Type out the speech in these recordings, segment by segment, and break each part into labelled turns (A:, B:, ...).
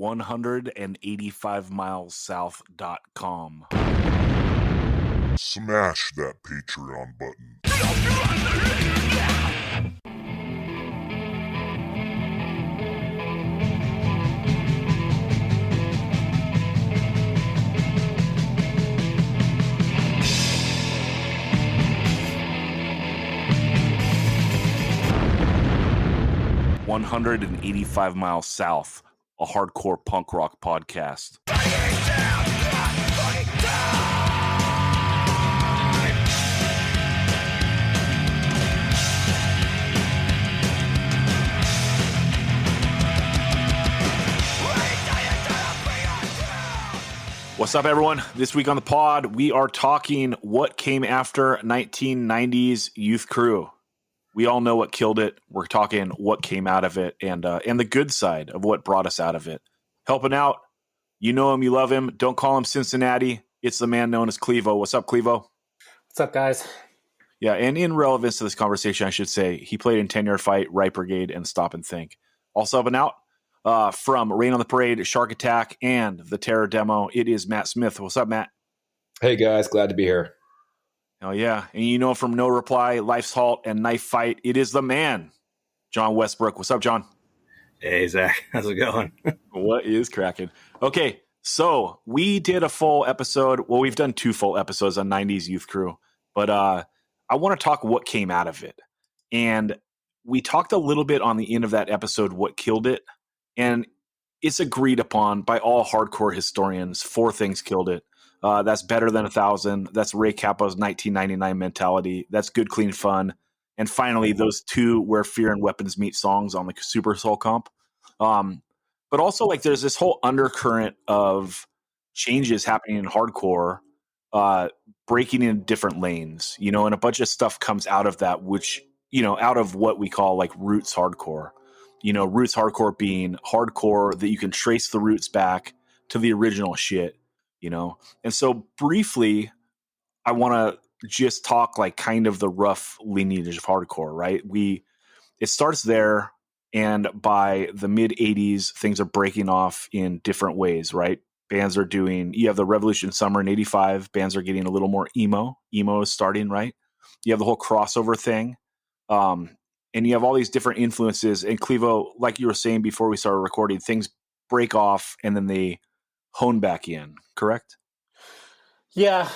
A: 185milessouth.com.
B: Smash that Patreon button.
A: 185 Miles South, a hardcore punk rock podcast. What's up, everyone? This week on the pod, we are talking what came after 1990's Youth Crew. We all know what killed it. We're talking what came out of it and the good side of what brought us out of it. Helping out, you know him, you love him. Don't call him Cincinnati. It's the man known as Clevo. What's up, Clevo?
C: What's up, guys?
A: Yeah, and in relevance to this conversation, I should say, he played in 10-Yard Fight, Right Brigade, and Stop and Think. Also helping out from Rain on the Parade, Shark Attack, and the Terror Demo, it is Matt Smith. What's up, Matt?
D: Hey, guys. Glad to be here.
A: Oh, yeah. And you know from No Reply, Life's Halt, and Knife Fight, it is the man, John Westbrook. What's up, John?
E: Hey, Zach. How's it going?
A: What is cracking? Okay, so we did a full episode. Well, we've done 2 full episodes on 90's Youth Crew, but I want to talk what came out of it. And we talked a little bit on the end of that episode what killed it, and it's agreed upon by all hardcore historians. 4 things killed it. That's Better Than 1,000. That's Ray Capo's 1999 mentality. That's Good Clean Fun. And finally, those 2 Where Fear and Weapons Meet songs on the Super Soul comp. But also, like, there's this whole undercurrent of changes happening in hardcore, breaking in different lanes, you know, and a bunch of stuff comes out of that, which, you know, out of what we call like roots hardcore. You know, roots hardcore being hardcore that you can trace the roots back to the original shit. You know, and so briefly, I want to just talk like kind of the rough lineage of hardcore, right? It starts there, and by the mid 80s, things are breaking off in different ways, right? Bands are you have the Revolution Summer in 85, bands are getting a little more emo. Emo is starting, right? You have the whole crossover thing. And you have all these different influences. And Clevo, like you were saying before we started recording, things break off and then they hone back in, correct?
C: Yeah,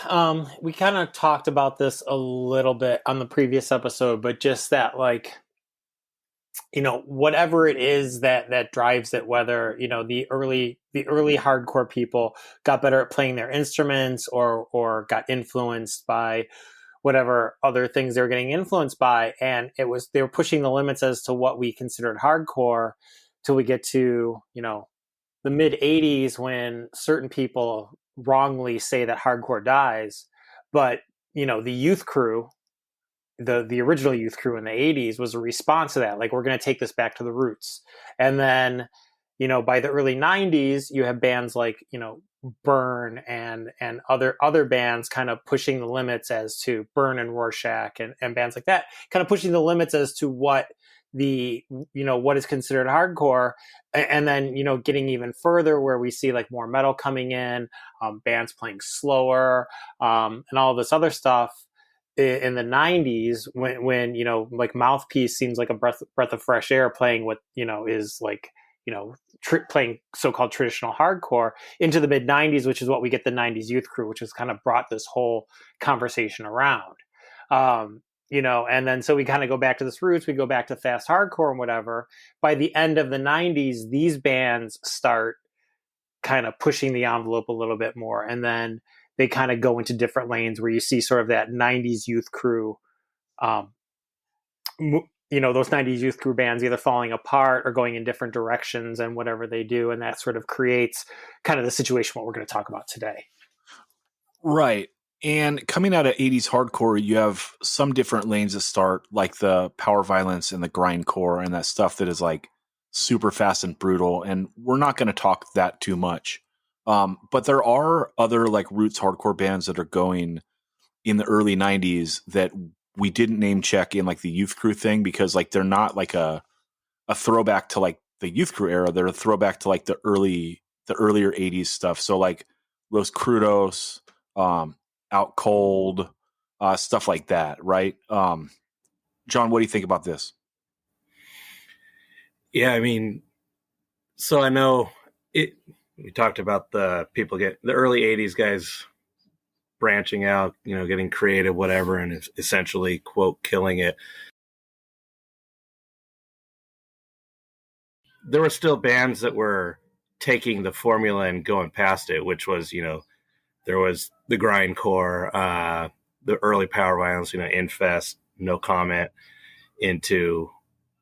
C: we kind of talked about this a little bit on the previous episode, but just that, like, you know, whatever it is that drives it, whether, you know, the early hardcore people got better at playing their instruments or got influenced by whatever other things they were getting influenced by, and they were pushing the limits as to what we considered hardcore till we get to, you know, the mid 80s, when certain people wrongly say that hardcore dies. But, you know, the Youth Crew, the original Youth Crew in the 80s was a response to that. Like, we're going to take this back to the roots. And then, you know, by the early 90s, you have bands like, you know, Burn and other bands kind of pushing the limits as to Burn and Rorschach and bands like that, kind of pushing the limits as to what what is considered hardcore. And then, you know, getting even further where we see like more metal coming in, bands playing slower, and all this other stuff in the 90s when, you know, like Mouthpiece seems like a breath of fresh air playing what, you know, is like, you know, playing so-called traditional hardcore into the mid 90s, which is what we get the 90's Youth Crew, which has kind of brought this whole conversation around. You know, and then so we kind of go back to this roots, we go back to fast hardcore and whatever. By the end of the 90s, these bands start kind of pushing the envelope a little bit more. And then they kind of go into different lanes where you see sort of that 90's Youth Crew, you know, those 90's Youth Crew bands either falling apart or going in different directions and whatever they do. And that sort of creates kind of the situation what we're going to talk about today.
A: Right. And coming out of 80s hardcore, you have some different lanes that start, like the power violence and the grindcore and that stuff that is like super fast and brutal. And we're not going to talk that too much. But there are other like roots hardcore bands that are going in the early 90s that we didn't name check in like the Youth Crew thing, because like they're not like a throwback to like the Youth Crew era, they're a throwback to like the earlier 80s stuff. So like Los Crudos, Out Cold, stuff like that, right? John, what do you think about this?
E: Yeah, I mean, so I know it. We talked about the early '80s guys branching out, getting creative, whatever, and essentially quote killing it. There were still bands that were taking the formula and going past it, which was, there was the grindcore, the early power violence, Infest, No Comment, into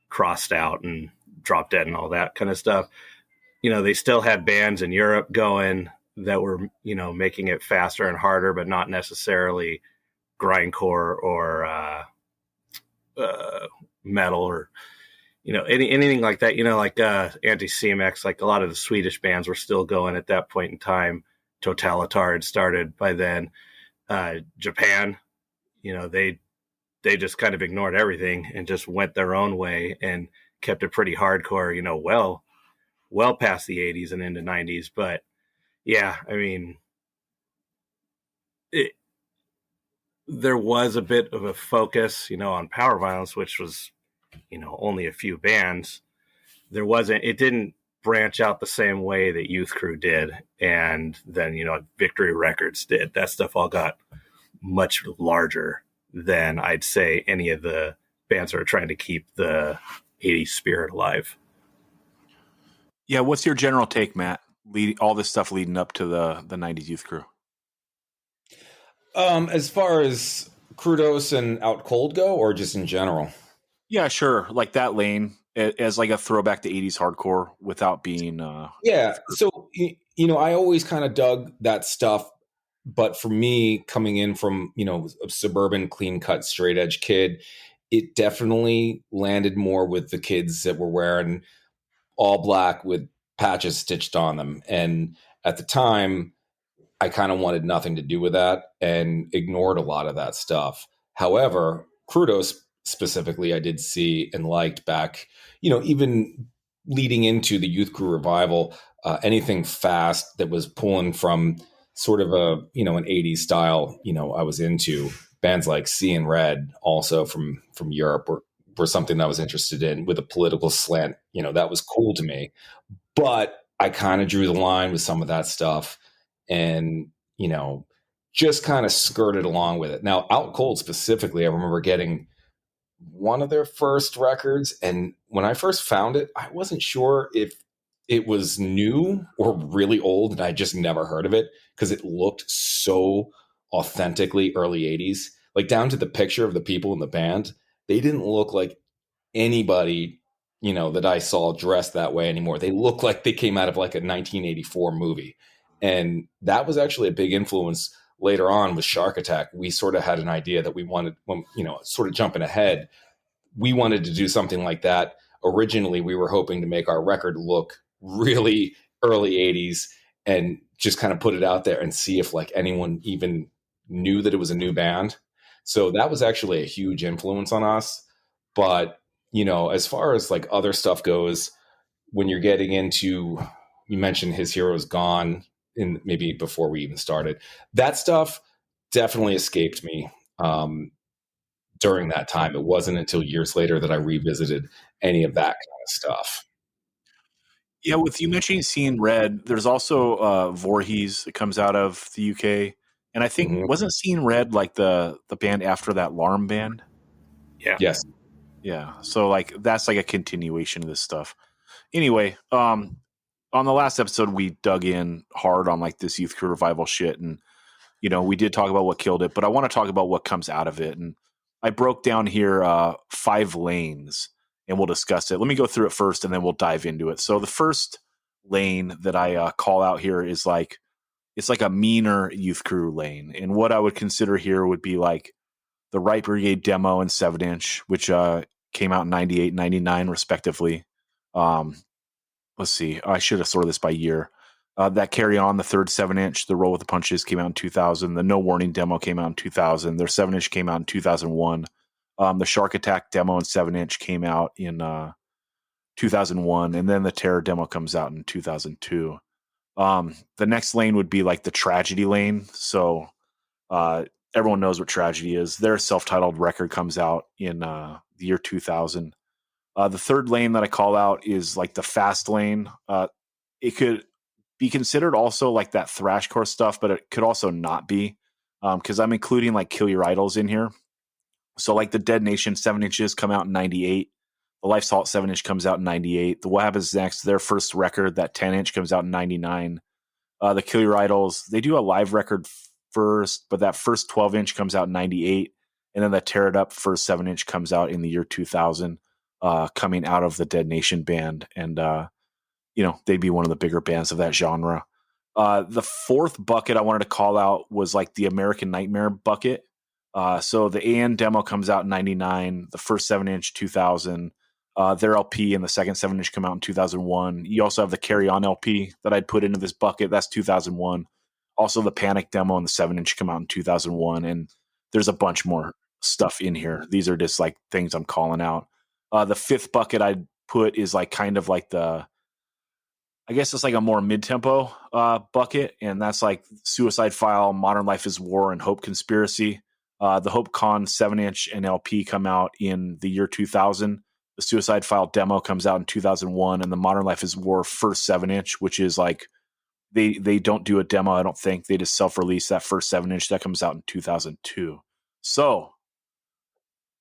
E: Crossed Out and Drop Dead and all that kind of stuff. They still had bands in Europe going that were, making it faster and harder, but not necessarily grindcore or metal or anything like that. Like Anti-CMX, like a lot of the Swedish bands were still going at that point in time. Totalitar had started by then. Japan, they just kind of ignored everything and just went their own way and kept it pretty hardcore, well past the 80s and into 90s. But yeah, I mean, there was a bit of a focus, on power violence, which was, only a few bands. It didn't branch out the same way that Youth Crew did. And then, Victory Records did. That stuff all got much larger than I'd say any of the bands that are trying to keep the 80s spirit alive.
A: Yeah, what's your general take, Matt? All this stuff leading up to the 90s Youth Crew.
D: As far as Crudos and Out Cold go, or just in general?
A: Yeah, sure. Like that lane as like a throwback to 80s hardcore without being
D: yeah. So I always kind of dug that stuff, but for me, coming in from a suburban, clean cut, straight edge kid, it definitely landed more with the kids that were wearing all black with patches stitched on them. And at the time, I kind of wanted nothing to do with that and ignored a lot of that stuff. However, Crudos specifically, I did see and liked back, even leading into the Youth Crew revival, anything fast that was pulling from sort of an 80s style, I was into. Bands like Seeing Red, also from Europe, were something that I was interested in with a political slant. That was cool to me. But I kind of drew the line with some of that stuff and, just kind of skirted along with it. Now, Out Cold specifically, I remember getting one of their first records. And when I first found it, I wasn't sure if it was new or really old. And I just never heard of it because it looked so authentically early 80s, like down to the picture of the people in the band. They didn't look like anybody, that I saw dressed that way anymore. They look like they came out of like a 1984 movie. And that was actually a big influence later on with Shark Attack. We sort of had an idea that we wanted, sort of jumping ahead, we wanted to do something like that. Originally, we were hoping to make our record look really early 80s and just kind of put it out there and see if like anyone even knew that it was a new band. So that was actually a huge influence on us. But, as far as like other stuff goes, when you're getting into, you mentioned His Hero's Gone, in maybe before we even started, that stuff definitely escaped me during that time. It wasn't until years later that I revisited any of that kind of stuff.
A: Yeah, with you mentioning Seeing Red, there's also Voorhees that comes out of the UK. And I think, wasn't Seeing Red like the band after that Larm band?
E: Yeah.
D: Yes.
A: Yeah. So like that's like a continuation of this stuff. Anyway, on the last episode, we dug in hard on like this Youth Crew revival shit. And, we did talk about what killed it, but I want to talk about what comes out of it. And I broke down here 5 lanes and we'll discuss it. Let me go through it first and then we'll dive into it. So the first lane that I call out here is like, it's like a meaner Youth Crew lane. And what I would consider here would be like the Right Brigade demo and 7-inch, which came out in 98, 99 respectively. Let's see. I should have sorted this by year. That Carry On, the third 7-inch, the Roll with the Punches came out in 2000. The No Warning demo came out in 2000. Their 7-inch came out in 2001. The Shark Attack demo and 7-inch came out in 2001, and then the Terror demo comes out in 2002. The next lane would be like the Tragedy lane. So everyone knows what Tragedy is. Their self-titled record comes out in the year 2000. The third lane that I call out is like the Fast lane. It could be considered also like that thrashcore stuff, but it could also not be, because I'm including like Kill Your Idols in here. So like the Dead Nation 7 inches come out in 98. The Life Salt 7 inch comes out in 98. The What Happens Next, their first record, that 10 inch comes out in 99. The Kill Your Idols, they do a live record first, but that first 12 inch comes out in 98. And then the Tear It Up first 7 inch comes out in the year 2000, coming out of the Dead Nation band. And, they'd be one of the bigger bands of that genre. The fourth bucket I wanted to call out was like the American Nightmare bucket. So the AN demo comes out in 99, the first 7 inch 2000, their LP and the second 7 inch come out in 2001. You also have the Carry On LP that I'd put into this bucket. That's 2001. Also the Panic demo and the 7 inch come out in 2001. And there's a bunch more stuff in here. These are just like things I'm calling out. The fifth bucket I'd put is like kind of like I guess it's like a more mid-tempo bucket. And that's like Suicide File, Modern Life is War, and Hope Conspiracy. The Hope Con 7 inch and LP come out in the year 2000. The Suicide File demo comes out in 2001, and the Modern Life is War first 7 inch, which is like they don't do a demo, I don't think. They just self-release that first 7 inch that comes out in 2002. So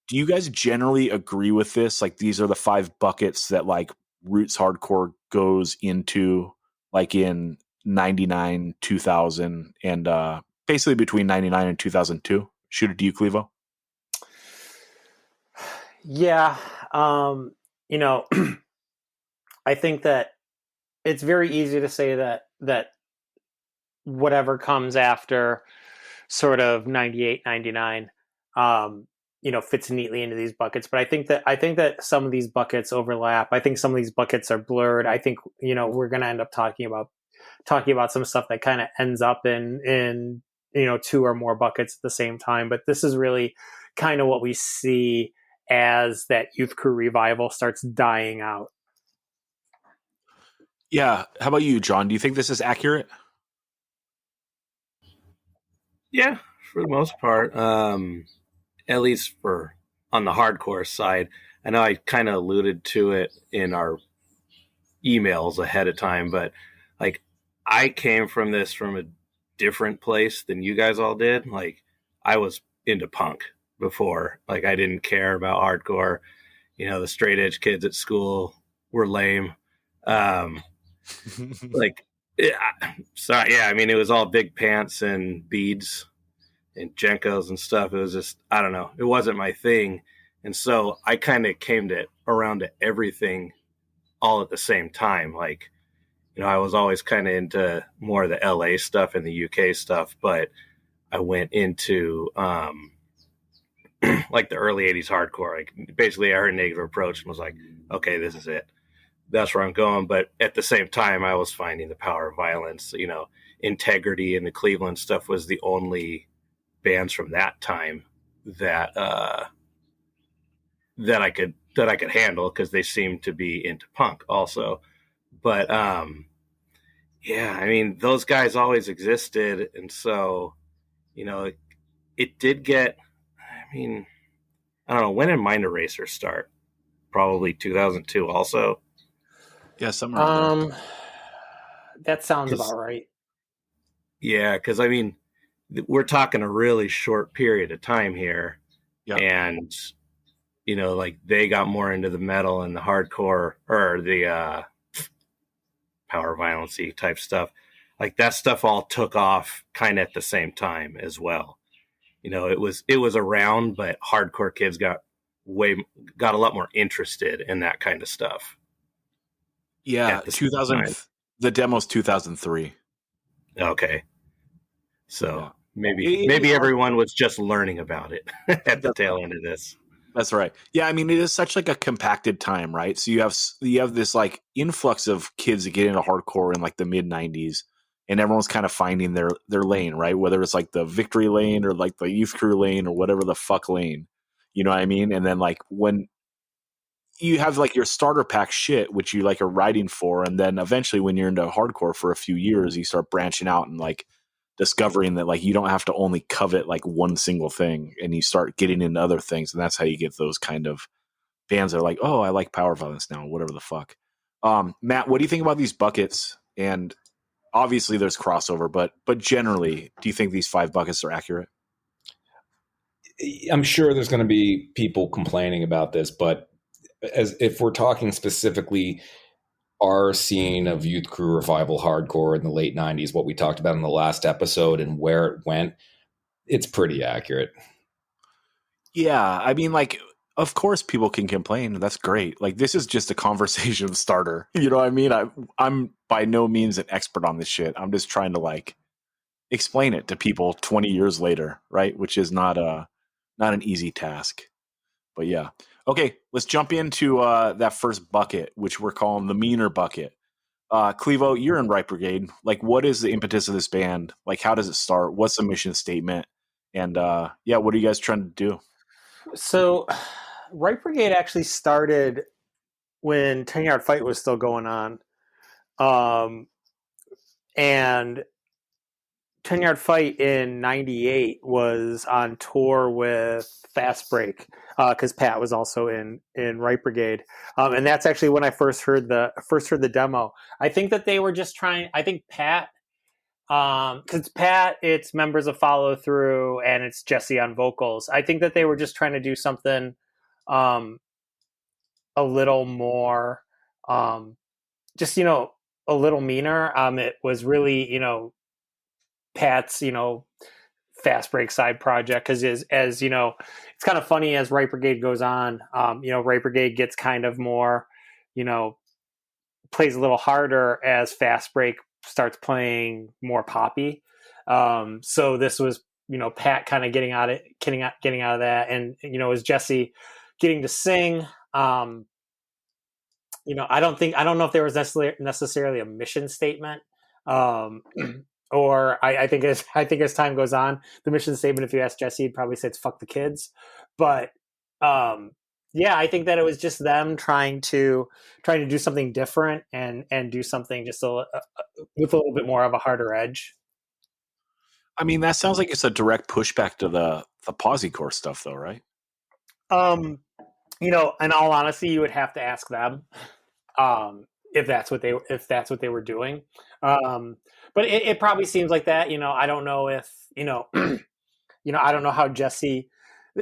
A: do you guys generally agree with this? Like these are the 5 buckets that like roots hardcore goes into, like in 99, 2000, and basically between 99 and 2002. Shoot it to you, Clevo.
C: Yeah. I think that it's very easy to say that whatever comes after sort of 98, 99, fits neatly into these buckets. But I think that some of these buckets overlap. I think some of these buckets are blurred. I think, we're going to end up talking about some stuff that kind of ends up in 2 or more buckets at the same time. But this is really kind of what we see as that Youth Crew revival starts dying out.
A: Yeah. How about you, John? Do you think this is accurate?
E: Yeah, for the most part. At least for on the hardcore side. I know I kind of alluded to it in our emails ahead of time, but like I came from this from a different place than you guys all did. Like I was into punk before. Like I didn't care about hardcore. The straight edge kids at school were lame. Like, I mean, it was all big pants and beads and Jenkos and stuff. It was just, I don't know. It wasn't my thing. And so I kind of came around to everything all at the same time. Like, I was always kind of into more of the LA stuff and the UK stuff, but I went into, like the early 80s hardcore. Like basically I heard Negative Approach and was like, okay, this is it. That's where I'm going. But at the same time, I was finding the Power of Violence, Integrity and the Cleveland stuff was the only bands from that time that I could handle because they seemed to be into punk also. But yeah, I mean, those guys always existed, and so it did get. I mean, I don't know, when did Mind Eraser start? Probably 2002 also.
A: Yeah, somewhere around there.
C: That sounds about right.
E: Yeah, because I mean, we're talking a really short period of time here.
A: Yeah.
E: And, like they got more into the metal and the hardcore or the power violence-y type stuff. Like that stuff all took off kind of at the same time as well. It was around, but hardcore kids got a lot more interested in that kind of stuff.
A: Yeah, 2000. The demo's 2003.
E: Okay, so
A: yeah.
E: maybe everyone was just learning about it at the tail end of this.
A: That's right. Yeah, I mean, it is such like a compacted time, right? So you have this like influx of kids that get into hardcore in like the mid 90s, and everyone's kind of finding their lane, right? Whether it's like the Victory lane or like the Youth Crew lane or whatever the fuck lane, you know what I mean? And then like when you have like your starter pack shit, which you like are writing for, and then eventually when you're into hardcore for a few years, you start branching out and like discovering that like you don't have to only covet like one single thing, and you start getting into other things, and that's how you get those kind of bands that are like, oh, I like power violence now, whatever the fuck. Matt, what do you think about these buckets? And obviously there's crossover, but generally, do you think these 5 buckets are accurate?
D: I'm sure there's going to be people complaining about this, but as if we're talking specifically our scene of youth crew revival hardcore in the late 90s, what we talked about in the last episode and where it went, it's pretty accurate.
A: Yeah, I mean, like, of course people can complain. That's great. Like, this is just a conversation starter. You know what I mean? I'm by no means an expert on this shit. I'm just trying to like explain it to people 20 years later, right? Which is not an easy task. But yeah. Okay, let's jump into that first bucket, which we're calling the meaner bucket. Clevo, you're in Right Brigade. Like, what is the impetus of this band? Like, how does it start? What's the mission statement? And yeah, what are you guys trying to do?
C: So, Right Brigade actually started when 10 Yard Fight was still going on. And 10 Yard Fight in 98 was on tour with Fast Break, because Pat was also in Right Brigade. And that's actually when I first heard the demo. I think that they were just trying, I think Pat, because Pat, it's members of Follow Through and it's Jesse on vocals. I think that they were just trying to do something a little more, just, a little meaner. It was really, Pat's, Fast Break side project, because as you know, it's kind of funny as Right Brigade goes on. Right Brigade gets kind of more, plays a little harder as Fast Break starts playing more poppy. So this was, Pat kind of getting out of that, and as Jesse getting to sing. I don't know if there was necessarily a mission statement. Or I think as time goes on, the mission statement, if you ask Jesse, he'd probably say it's fuck the kids. But yeah, I think that it was just them trying to do something different and do something just with a little bit more of a harder edge.
A: I mean, that sounds like it's a direct pushback to the Possecore stuff, though, right?
C: In all honesty, you would have to ask them. If that's what they were doing. But it probably seems like that. I don't know if, I don't know how Jesse,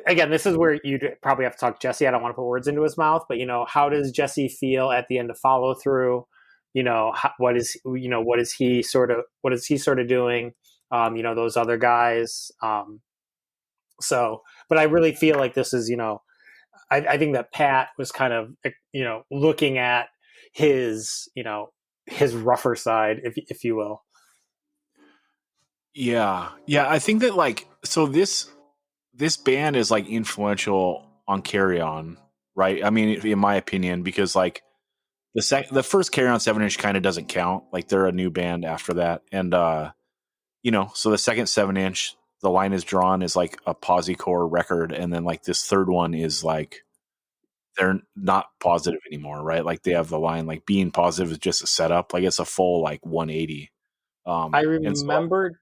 C: again, this is where you'd probably have to talk to Jesse. I don't want to put words into his mouth, but, how does Jesse feel at the end of Follow Through? What is he sort of doing? Those other guys. But I really feel like this is, I think that Pat was kind of, looking at his rougher side, if you will.
A: Yeah. I think that like, so this band is like influential on Carry On, right? I mean, in my opinion, because like the first Carry On 7-inch kind of doesn't count. Like they're a new band after that, and so the second 7-inch, The Line Is Drawn, is like a Possecore record, and then like this third one is like, they're not positive anymore, right? Like they have the line like being positive is just a setup. Like it's a full like 180.
C: I remember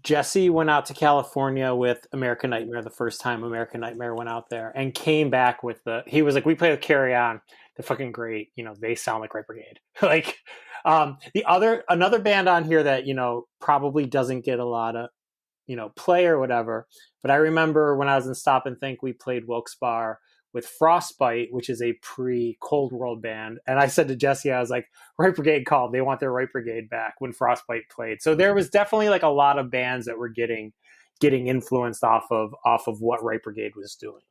C: Jesse went out to California with American Nightmare the first time American Nightmare went out there, and came back with he was like, we play with Carry On. They're fucking great. They sound like Right Brigade. Like another band on here that, probably doesn't get a lot of, play or whatever. But I remember when I was in Stop and Think, we played Wilkes Bar with Frostbite, which is a pre-Cold World band. And I said to Jesse, I was like, Right Brigade called. They want their Right Brigade back when Frostbite played. So there was definitely like a lot of bands that were getting influenced off of what Right Brigade was doing.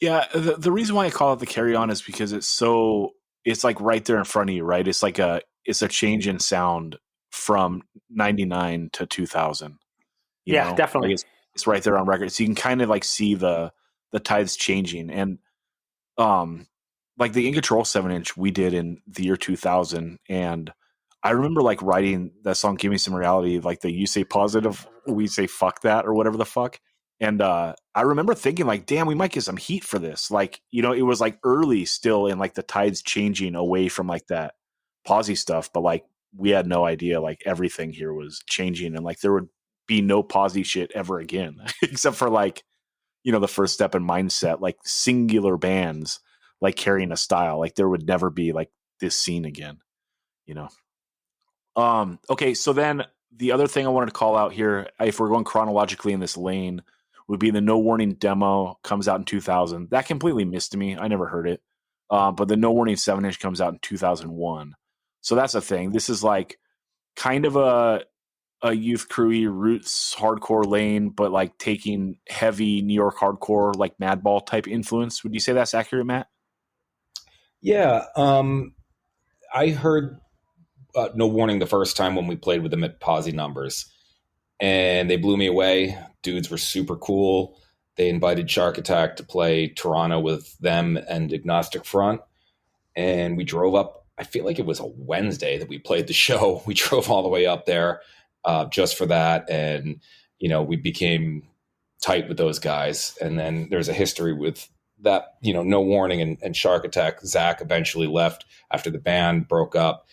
A: Yeah, the reason why I call it the Carry On is because it's like right there in front of you, right? It's like it's a change in sound from 99 to 2000.
C: Yeah, definitely.
A: Like it's right there on record. So you can kind of like see the tides changing. And like the In Control 7-inch we did in the year 2000, and I remember like writing that song Give Me Some Reality, like the you say positive, we say fuck that, or whatever the fuck. And I remember thinking like, damn, we might get some heat for this. Like, you know, it was like early still in like the tides changing away from like that Posy stuff, but like we had no idea like everything here was changing and like there would be no Posy shit ever again, except for like, you know, the First Step and Mindset, like singular bands like carrying a style. Like there would never be like this scene again, you know. Okay, so then the other thing I wanted to call out here, if we're going chronologically in this lane, would be the No Warning demo comes out in 2000. That completely missed me. I never heard it. But the No Warning 7-inch comes out in 2001. So that's a thing. This is like kind of a youth crewy roots hardcore lane, but like taking heavy New York hardcore, like Madball type influence. Would you say that's accurate, Matt?
D: Yeah. I heard No Warning the first time when we played with them at Posy Numbers, and they blew me away. Dudes were super cool. They invited Shark Attack to play Toronto with them and Agnostic Front, and we drove up. I feel like it was a Wednesday that we played the show. We drove all the way up there just for that, and you know, we became tight with those guys. And then there's a history with that, you know, No Warning and Shark Attack. Zach eventually left after the band broke up.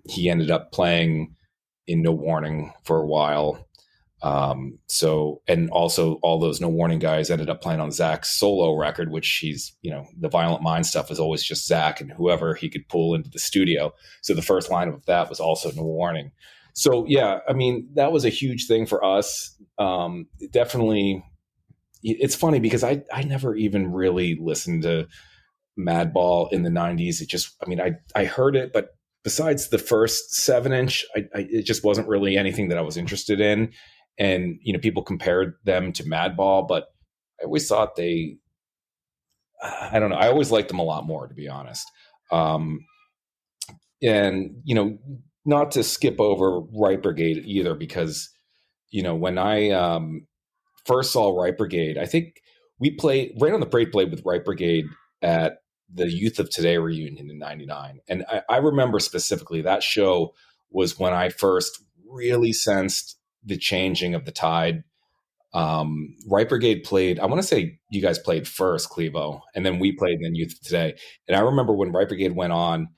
D: He ended up playing in No Warning for a while. So, and also all those No Warning guys ended up playing on Zach's solo record, which he's, you know, the Violent Mind stuff is always just Zach and whoever he could pull into the studio. So the first line of that was also No Warning. So yeah, I mean, that was a huge thing for us. Definitely. It's funny because I never even really listened to Madball in the 90s. It just, I mean, I heard it, but besides the first 7-inch, it just wasn't really anything that I was interested in. And, you know, people compared them to Madball, but I always thought I don't know. I always liked them a lot more, to be honest. And, you know, not to skip over Right Brigade either, because, you know, when I first saw Right Brigade, I think we played right on the break played with Right Brigade at the Youth of Today reunion in '99. And I remember specifically that show was when I first really sensed the changing of the tide. Right Brigade played, I want to say you guys played first, Clevo, and then we played in the Youth of Today. And I remember when Right Brigade went on,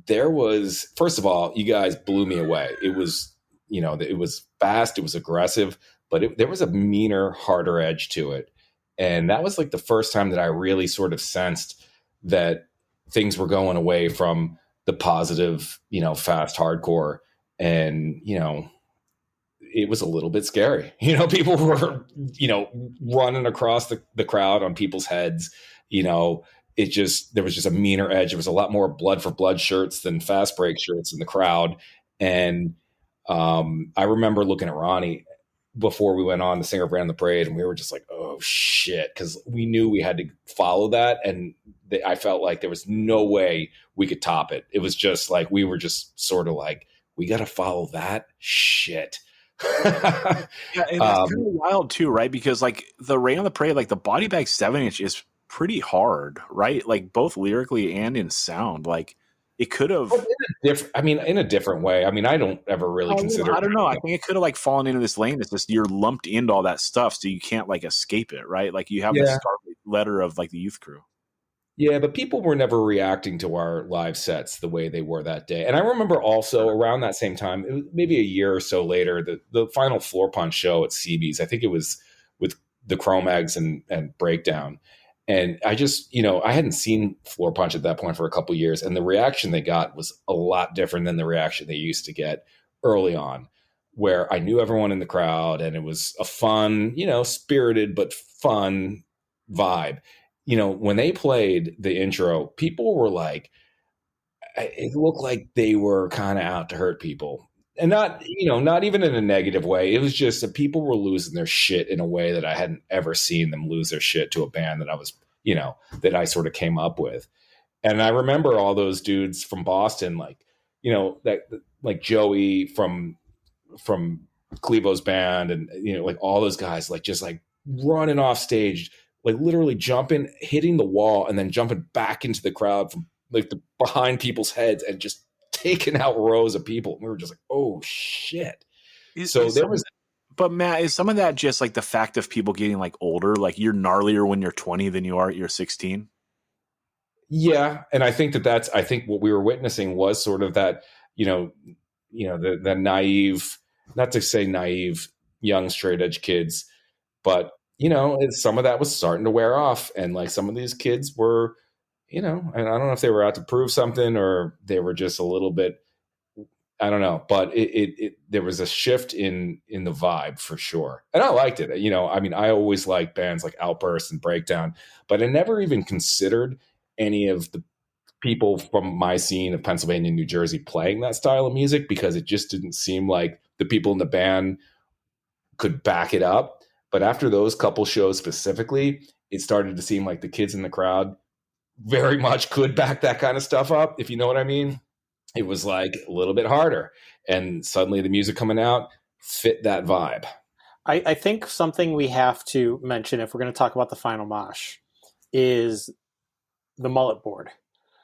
D: there was, first of all, you guys blew me away. It was, you know, it was fast, it was aggressive, but there was a meaner, harder edge to it. And that was like the first time that I really sort of sensed that things were going away from the positive, you know, fast hardcore. And, you know, it was a little bit scary. You know, people were, you know, running across the crowd on people's heads. You know, there was just a meaner edge. There was a lot more blood for blood shirts than fast break shirts in the crowd. And I remember looking at Ronnie before we went on, the singer of Ran the Parade, and we were just like, oh shit, because we knew we had to follow that, and I felt like there was no way we could top it. It was just like we were just sort of like, we got to follow that shit.
A: Yeah, and that's kind of wild too, right? Because like the Rain on the Parade, like the Body Bag 7-inch is pretty hard, right? Like both lyrically and in sound. Like it could have,
D: in a different way. I mean, I don't ever really consider.
A: I don't know. I think it could have like fallen into this lane. It's just you're lumped into all that stuff, so you can't like escape it, right? Like you have the scarlet letter of like the Youth Crew.
D: Yeah, but people were never reacting to our live sets the way they were that day. And I remember also around that same time, it was maybe a year or so later, the final Floor Punch show at CB's. I think it was with the Chrome Eggs and Breakdown. And I just, you know, I hadn't seen Floor Punch at that point for a couple of years. And the reaction they got was a lot different than the reaction they used to get early on, where I knew everyone in the crowd and it was a fun, you know, spirited but fun vibe. You know, when they played the intro, people were like, it looked like they were kind of out to hurt people. And not, you know, not even in a negative way. It was just that people were losing their shit in a way that I hadn't ever seen them lose their shit to a band that I was, you know, that I sort of came up with. And I remember all those dudes from Boston, like, you know, that like Joey from Clevo's band, and, you know, like all those guys, like just like running off stage, like literally jumping, hitting the wall, and then jumping back into the crowd from like the behind people's heads and just taking out rows of people. And we were just like, oh shit.
A: So there was But Matt, is some of that just like the fact of people getting like older? Like you're gnarlier when you're 20 than you are at your 16?
D: Yeah, and I think I think what we were witnessing was sort of that, the naive, not to say naive young straight edge kids, but some of that was starting to wear off, and like some of these kids were, and I don't know if they were out to prove something or they were just a little bit, I don't know, but there was a shift in the vibe for sure, and I liked it. I mean, I always liked bands like Outburst and Breakdown, but I never even considered any of the people from my scene of Pennsylvania and New Jersey playing that style of music because it just didn't seem like the people in the band could back it up. But after those couple shows specifically, it started to seem like the kids in the crowd very much could back that kind of stuff up, if you know what I mean. It was like a little bit harder, and suddenly the music coming out fit that vibe.
C: I think something we have to mention if we're going to talk about the final mosh is the mullet board.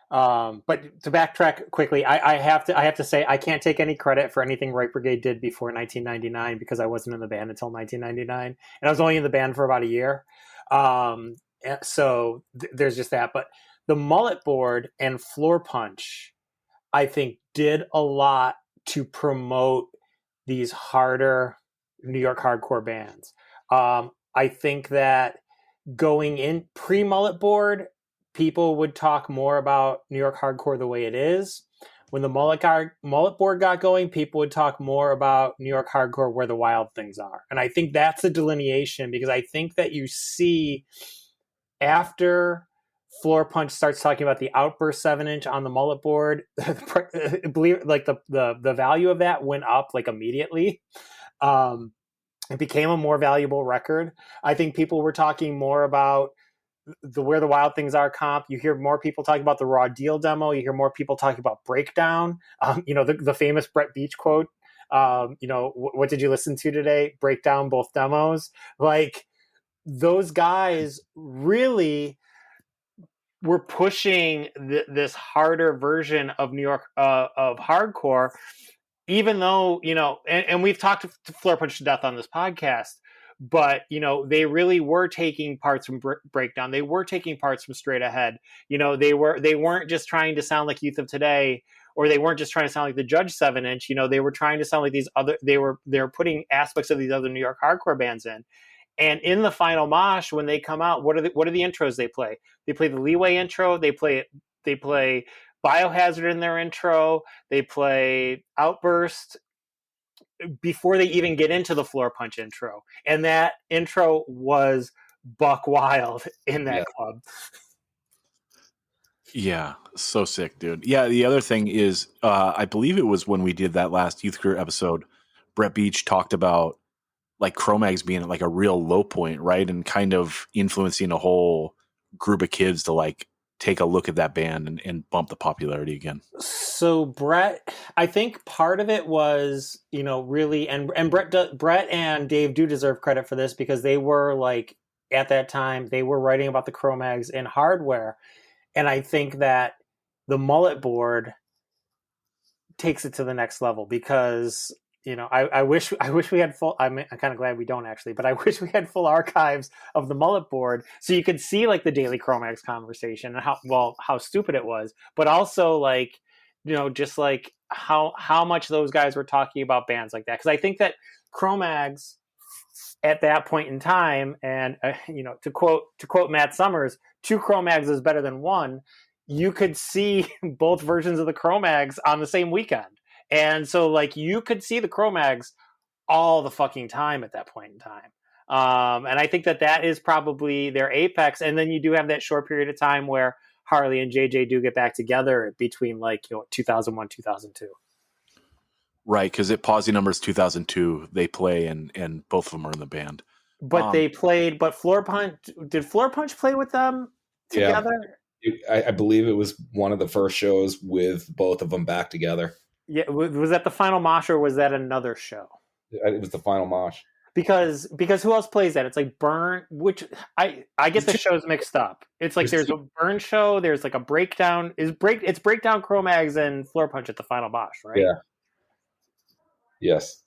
C: But to backtrack quickly, I have to say I can't take any credit for anything Right Brigade did before 1999 because I wasn't in the band until 1999, and I was only in the band for about a year. So there's just that. But the mullet board and floor punch, I think, did a lot to promote these harder New York hardcore bands. I think that going in pre-mullet board, people would talk more about New York hardcore the way it is. When the mullet board got going, people would talk more about New York hardcore where the wild things are. And I think that's the delineation, because I think that you see after Floor Punch starts talking about the Outburst 7-inch on the mullet board, believe like the value of that went up like immediately. It became a more valuable record. I think people were talking more about the Where the Wild Things Are comp. You hear more people talking about the Raw Deal demo. You hear more people talking about Breakdown. The famous Brett Beach quote. What did you listen to today? Breakdown both demos. Like, those guys really were pushing this harder version of New York of hardcore, even though, and we've talked to Floor Punch to death on this podcast, but, they really were taking parts from Breakdown. They were taking parts from Straight Ahead. They weren't just trying to sound like Youth of Today, or they weren't just trying to sound like the Judge 7-inch. They were trying to sound like these other, they were putting aspects of these other New York hardcore bands in. And in the final mosh, when they come out, what are the intros they play? They play the Leeway intro. They play Biohazard in their intro. They play Outburst before they even get into the Floor Punch intro. And that intro was buck wild in that club.
A: Yeah, so sick, dude. Yeah, the other thing is, I believe it was when we did that last Youth Crew episode, Brett Beach talked about like Cro-Mags being like a real low point, right? And kind of influencing a whole group of kids to like take a look at that band and bump the popularity again.
C: So Brett, I think part of it was, really, and Brett and Dave do deserve credit for this, because they were like, at that time, they were writing about the Cro-Mags in Hardware. And I think that the mullet board takes it to the next level, because I wish we had full. I'm kind of glad we don't actually, but I wish we had full archives of the mullet board, so you could see like the daily Cro-Mags conversation and how stupid it was, but also like, just like how much those guys were talking about bands like that. Because I think that Cro-Mags at that point in time, and to quote Matt Summers, 2 Cro-Mags is better than 1. You could see both versions of the Cro-Mags on the same weekend. And so, like, you could see the Cro-Mags all the fucking time at that point in time. And I think that is probably their apex. And then you do have that short period of time where Harley and JJ do get back together between 2001, 2002.
A: Right, because at Posse Numbers 2002, they play and both of them are in the band.
C: But they played, but Floor Punch, did Floor Punch play with them together?
D: Yeah. I believe it was one of the first shows with both of them back together.
C: Yeah, was that the final mosh, or was that another show?
D: It was the final mosh.
C: Because who else plays that? It's like Burn, which I get the shows mixed up. It's like there's a Burn show, there's like a Breakdown. It's Breakdown, Cro-Mags, and Floor Punch at the final mosh, right?
D: Yeah. Yes.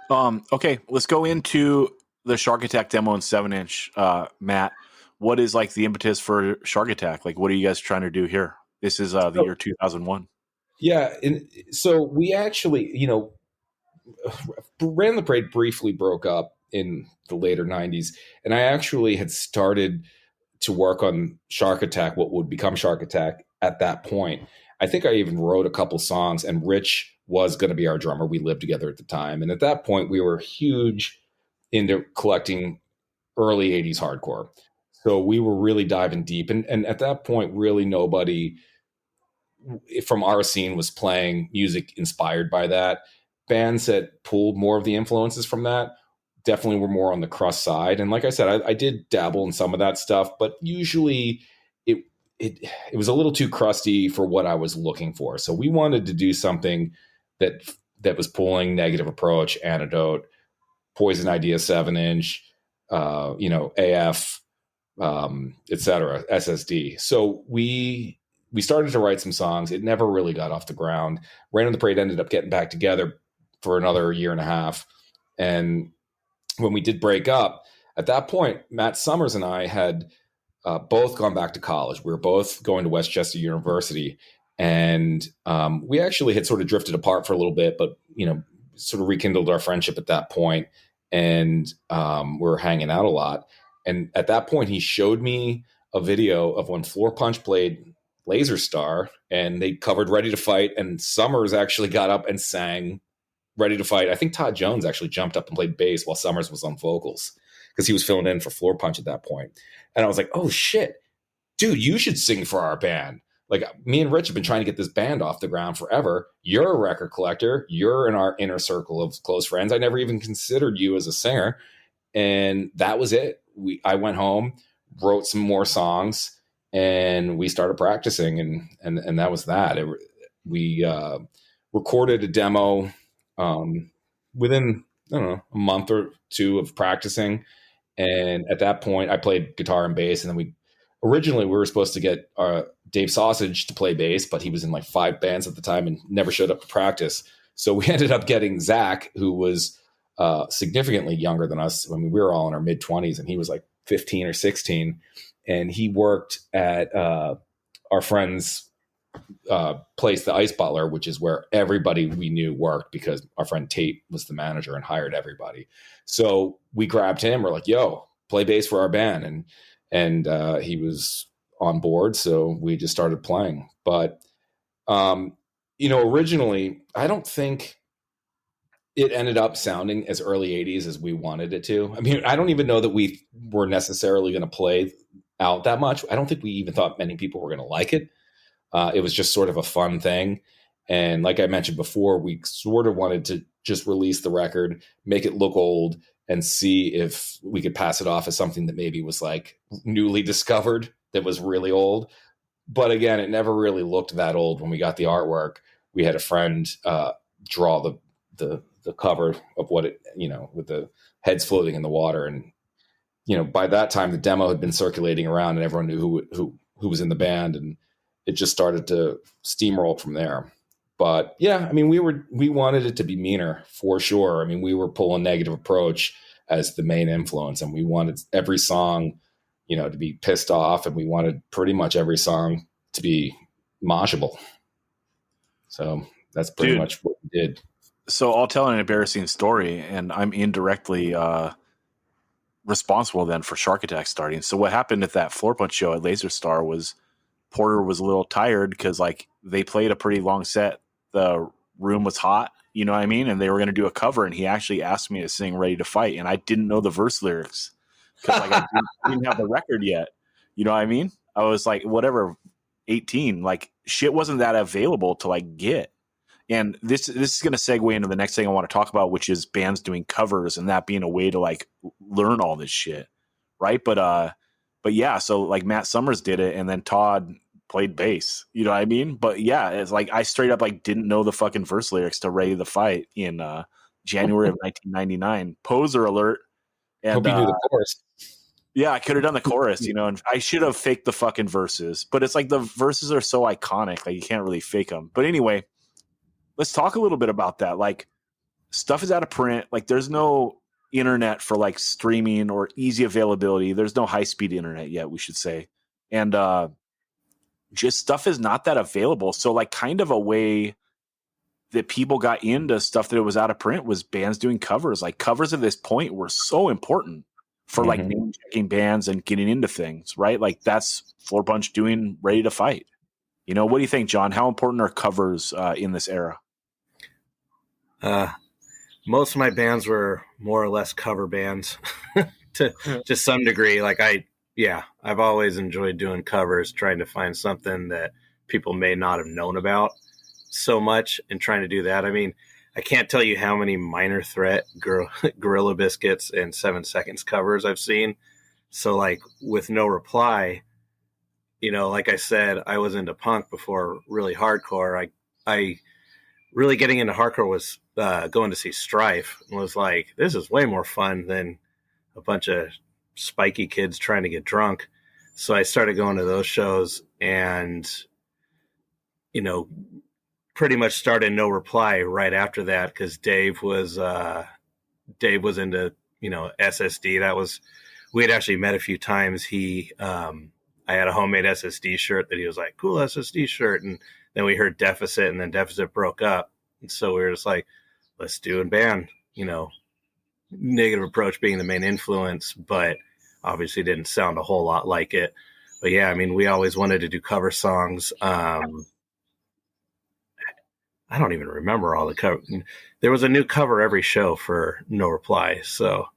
A: Okay, let's go into the Shark Attack demo in 7-inch. Matt, what is like the impetus for Shark Attack? Like, what are you guys trying to do here? This is the year 2001.
D: Yeah, and so we actually, Ran the Parade briefly broke up in the later 90s, and I actually had started to work on Shark Attack, what would become Shark Attack at that point. I think I even wrote a couple songs, and Rich was going to be our drummer. We lived together at the time, and at that point we were huge into collecting early 80s hardcore. So we were really diving deep, and at that point really nobody from our scene was playing music inspired by that. Bands that pulled more of the influences from that definitely were more on the crust side. And like I said, I did dabble in some of that stuff, but usually it was a little too crusty for what I was looking for. So we wanted to do something that was pulling Negative Approach, Antidote, Poison Idea 7-inch, AF, etc., SSD. So we started to write some songs. It never really got off the ground. Rain on the Parade ended up getting back together for another year and a half. And when we did break up, at that point, Matt Summers and I had both gone back to college. We were both going to Westchester University. And we actually had sort of drifted apart for a little bit, but, sort of rekindled our friendship at that point. And we were hanging out a lot. And at that point, he showed me a video of when Floor Punch played Laser Star, and they covered Ready to Fight, and Summers actually got up and sang Ready to Fight. I think Todd Jones actually jumped up and played bass while Summers was on vocals because he was filling in for Floor Punch at that point. And I was like, oh shit, dude, you should sing for our band. Like, me and Rich have been trying to get this band off the ground forever. You're a record collector. You're in our inner circle of close friends. I never even considered you as a singer. And that was it. I went home, wrote some more songs, and we started practicing, and that was that. We recorded a demo within, I don't know, a month or two of practicing. And at that point, I played guitar and bass. And then originally we were supposed to get Dave Sausage to play bass, but he was in like 5 bands at the time and never showed up to practice. So we ended up getting Zach, who was significantly younger than us. I mean, we were all in our mid-20s, and he was like 15 or 16. And he worked at our friend's place, the Ice Butler, which is where everybody we knew worked, because our friend Tate was the manager and hired everybody. So we grabbed him. We're like, yo, play bass for our band. And he was on board. So we just started playing. But, originally, I don't think it ended up sounding as early 80s as we wanted it to. I mean, I don't even know that we were necessarily going to play out that much. I don't think we even thought many people were going to like it. It was just sort of a fun thing. And like I mentioned before, we sort of wanted to just release the record, make it look old, and see if we could pass it off as something that maybe was like newly discovered that was really old. But again, it never really looked that old. When we got the artwork, we had a friend draw the cover of what it, with the heads floating in the water. And, by that time the demo had been circulating around and everyone knew who was in the band, and it just started to steamroll from there. But yeah, I mean, we wanted it to be meaner for sure. I mean, we were pulling Negative Approach as the main influence, and we wanted every song, to be pissed off, and we wanted pretty much every song to be moshable. So that's pretty much what we did.
A: So I'll tell an embarrassing story, and I'm indirectly responsible then for Shark Attack starting. So what happened at that Floor Punch show at Laser Star was Porter was a little tired because like they played a pretty long set. The room was hot, you know what I mean? And they were going to do a cover, and he actually asked me to sing Ready to Fight, and I didn't know the verse lyrics because like I didn't have the record yet. You know what I mean? I was like, whatever, 18, like shit wasn't that available to like get. And this is going to segue into the next thing I want to talk about, which is bands doing covers and that being a way to like learn all this shit. Right. But yeah, so like Matt Summers did it, and then Todd played bass, you know what I mean? But yeah, it's like I straight up like didn't know the fucking verse lyrics to Ready to Fight in January of 1999. Poser alert. And
D: hope you knew the chorus.
A: Yeah, I could have done the chorus, and I should have faked the fucking verses. But it's like the verses are so iconic, like you can't really fake them. But anyway, let's talk a little bit about that. Like, stuff is out of print. Like there's no internet for like streaming or easy availability. There's no high speed internet yet, we should say. And just stuff is not that available. So like kind of a way that people got into stuff that it was out of print was bands doing covers. Like covers at this point were so important for like name checking bands and getting into things, right? Like that's Floor Punch doing Ready to Fight. You know, what do you think, John? How important are covers in this era?
E: Most of my bands were more or less cover bands to some degree. Like I've always enjoyed doing covers, trying to find something that people may not have known about so much and trying to do that. I mean, I can't tell you how many Minor Threat, Gorilla Biscuits, and 7 Seconds covers I've seen. So like with No Reply, you know, like I said, I was into punk before really hardcore. I really getting into hardcore was going to see Strife and was like, this is way more fun than a bunch of spiky kids trying to get drunk. So I started going to those shows and, you know, pretty much started No Reply right after that because Dave was into, you know, SSD. We had actually met a few times. I had a homemade SSD shirt that he was like, cool SSD shirt. And then we heard Deficit, and then Deficit broke up. And so we were just like, let's do a band, you know, Negative Approach being the main influence, but obviously didn't sound a whole lot like it. But yeah, I mean, we always wanted to do cover songs. I don't even remember all the cover. There was a new cover every show for No Reply. So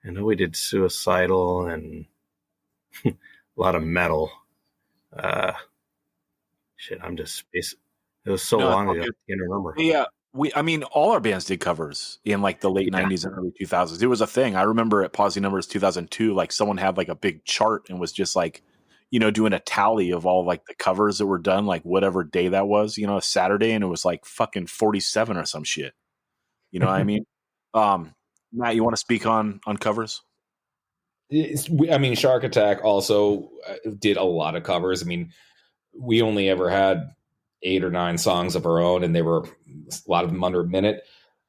E: I know we did Suicidal and a lot of metal. I'm just spacing. It was so long ago. I can't remember.
A: Yeah. I mean, all our bands did covers in like the late 90s and early 2000s. It was a thing. I remember at Pausing Numbers 2002, like someone had like a big chart and was just like, you know, doing a tally of all like the covers that were done, like whatever day that was, you know, a Saturday, and it was like fucking 47 or some shit. You know what I mean? Matt, you want to speak on covers?
D: I mean, Shark Attack also did a lot of covers. I mean, we only ever had 8 or 9 songs of our own, and they were a lot of them under a minute.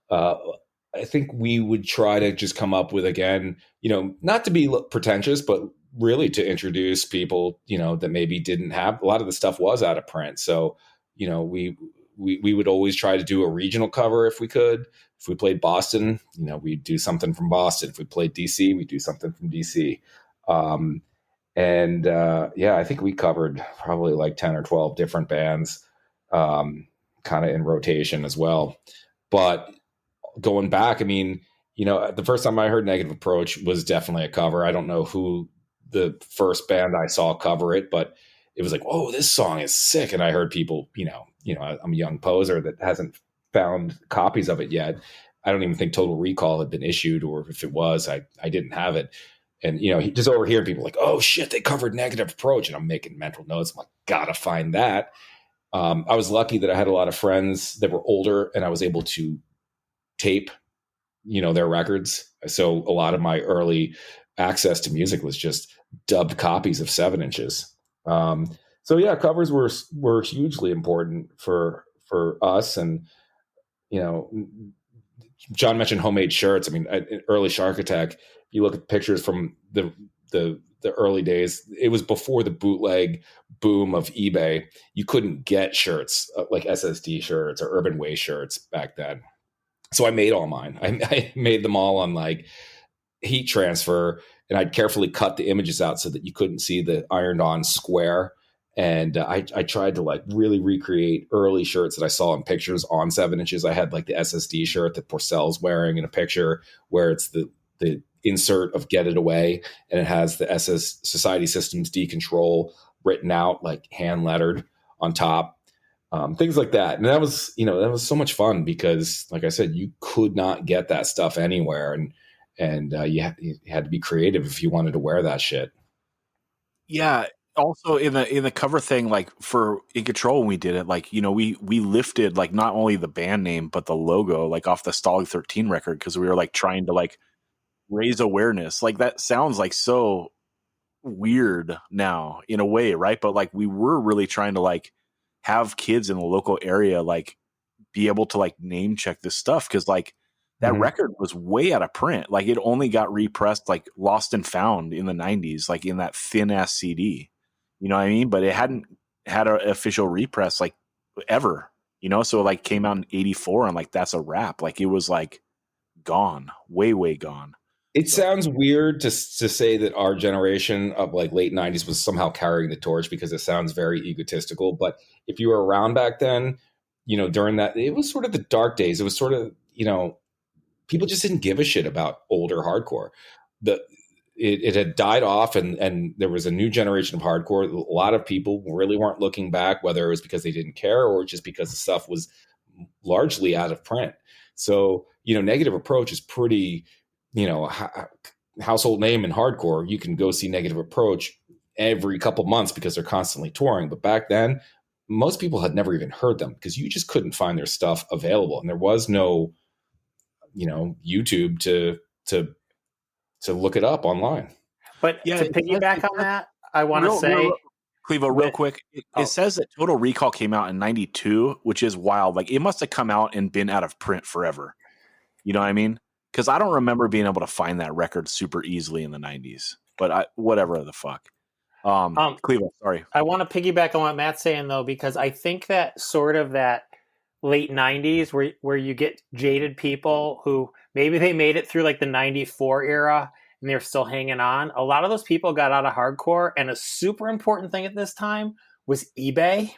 D: I think we would try to just come up with, again, you know, not to be pretentious, but really to introduce people, you know, that maybe didn't have a lot of the stuff was out of print. So, you know, we would always try to do a regional cover if we could. If we played Boston, you know, we'd do something from Boston. If we played DC, we'd do something from DC. I think we covered probably like 10 or 12 different bands, kind of in rotation as well. But going back, I mean, you know, the first time I heard Negative Approach was definitely a cover. I don't know who the first band I saw cover it, but it was like, oh, this song is sick. And I heard people, you know, I'm a young poser that hasn't found copies of it yet. I don't even think Total Recall had been issued, or if it was, I didn't have it. And, you know, just overhearing people like, oh shit, they covered Negative Approach. And I'm making mental notes. I'm like, gotta find that. I was lucky that I had a lot of friends that were older and I was able to tape, you know, their records. So a lot of my early access to music was just dubbed copies of 7-inches. So yeah, covers were hugely important for us. And, you know, John mentioned homemade shirts. I mean, early Shark Attack, you look at pictures from the early days, it was before the bootleg boom of eBay. You couldn't get shirts like SSD shirts or Urban Way shirts back then. So I made all mine. I made them all on like heat transfer, and I'd carefully cut the images out so that you couldn't see the ironed on square. And I tried to like really recreate early shirts that I saw in pictures on 7-inches. I had like the SSD shirt that Porcel's wearing in a picture where it's the insert of Get It Away, and it has the SS Society Systems Decontrol written out, like hand lettered on top. Things like that. And that was so much fun because, like I said, you could not get that stuff anywhere. And you had to be creative if you wanted to wear that shit.
A: Yeah. Also in the cover thing, like for In Control, when we did it, like, you know, we lifted like not only the band name, but the logo, like off the Stalag 13 record. Cause we were like trying to like raise awareness. Like that sounds like so weird now in a way. Right. But like, we were really trying to like have kids in the local area, like be able to like name check this stuff. Cause like that
D: Mhm.
A: record was way out of print. Like it only got repressed, like Lost and Found in the 90s, like in that thin ass CD. You know what I mean? But it hadn't had an official repress like ever, you know? So like came out in 84 and like that's a wrap. Like it was like gone, way gone.
D: It
A: So-
D: sounds weird to say that our generation of like late 90s was somehow carrying the torch because it sounds very egotistical. But if you were around back then, you know, during that, it was sort of the dark days. It was sort of, you know, people just didn't give a shit about older hardcore. It had died off, and there was a new generation of hardcore. A lot of people really weren't looking back, whether it was because they didn't care or just because the stuff was largely out of print. So, you know, Negative Approach is pretty, you know, household name in hardcore. You can go see Negative Approach every couple months because they're constantly touring. But back then, most people had never even heard them because you just couldn't find their stuff available, and there was no, you know, YouTube to look it up online.
C: But
A: Yeah,
C: to
A: it
C: piggyback
A: says-
C: on that, I want to say,
A: Clevo, real
C: that-
A: quick, it
C: oh.
A: says that Total Recall came out in 92, which is wild. Like it must have come out and been out of print forever. You know what I mean? Because I don't remember being able to find that record super easily in the 90s. But whatever the fuck. Clevo, sorry.
C: I want to piggyback on what Matt's saying though, because I think that sort of that late 90s where you get jaded people who maybe they made it through like the 94 era and they're still hanging on. A lot of those people got out of hardcore, and a super important thing at this time was eBay,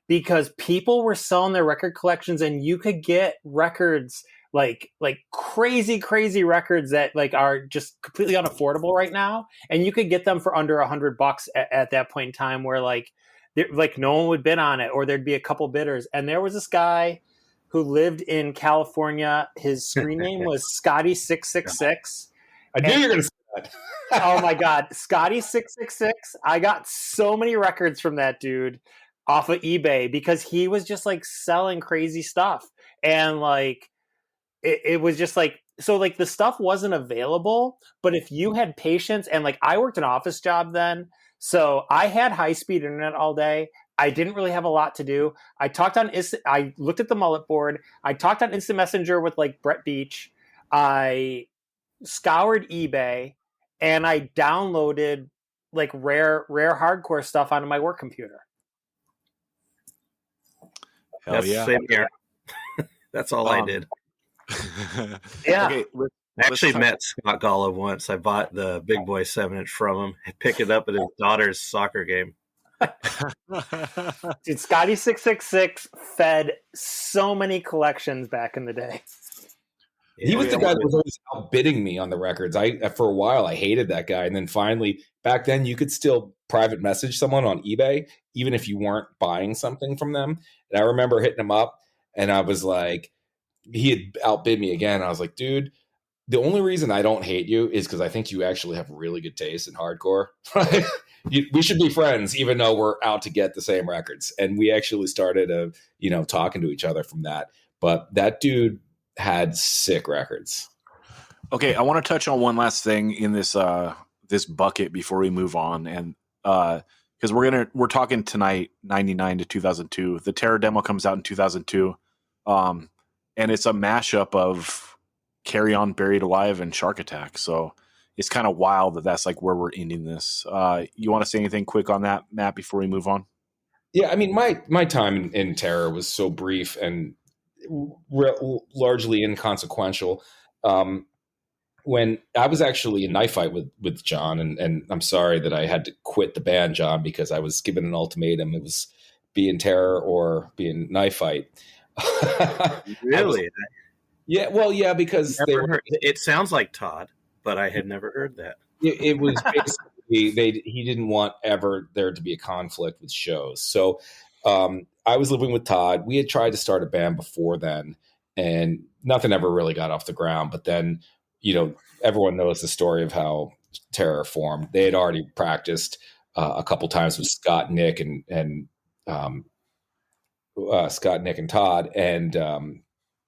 C: because people were selling their record collections and you could get records like crazy records that like are just completely unaffordable right now, and you could get them for under $100 at that point in time, where like no one would bid on it, or there'd be a couple bidders. And there was this guy who lived in California. His screen name was Scotty666.
D: I knew you were going to say that.
C: Oh my God, Scotty666. I got so many records from that dude off of eBay because he was just like selling crazy stuff. And like, it was just like, so like the stuff wasn't available, but if you had patience, and like I worked an office job then, so I had high speed internet all day. I didn't really have a lot to do. I looked at the mullet board. I talked on Instant Messenger with like Brett Beach. I scoured eBay, and I downloaded like rare hardcore stuff onto my work computer.
A: Hell
E: That's
A: yeah.
E: the same here. That's all I did.
C: Yeah.
A: Okay,
E: I actually met Scott Golub once. I bought the Big Boy 7-inch from him. I picked it up at his daughter's soccer game.
C: Dude, Scotty666 fed so many collections back in the day.
D: He was the guy that was always outbidding me on the records. For a while, I hated that guy. And then finally, back then, you could still private message someone on eBay, even if you weren't buying something from them. And I remember hitting him up, and I was like, he had outbid me again. I was like, dude, the only reason I don't hate you is because I think you actually have really good taste in hardcore. We should be friends, even though we're out to get the same records. And we actually started, talking to each other from that. But that dude had sick records.
A: Okay, I want to touch on one last thing in this this bucket before we move on, and because we're talking tonight 99 to 2002. The Terror demo comes out in 2002, and it's a mashup of Carry On, Buried Alive, and Shark Attack. So it's kind of wild that that's like where we're ending this. You want to say anything quick on that, Matt, before we move on?
D: Yeah, I mean, my time in Terror was so brief and largely inconsequential. When I was actually in knife fight with John, and I'm sorry that I had to quit the band, John, because I was given an ultimatum. It was be in Terror or be in knife fight.
E: Really?
D: Yeah, well, yeah, because
E: it sounds like Todd, but I had never heard that.
D: It was basically he didn't want ever there to be a conflict with shows. So I was living with Todd. We had tried to start a band before then, and nothing ever really got off the ground. But then, everyone knows the story of how Terror formed. They had already practiced a couple times with Scott, Nick, and Todd, and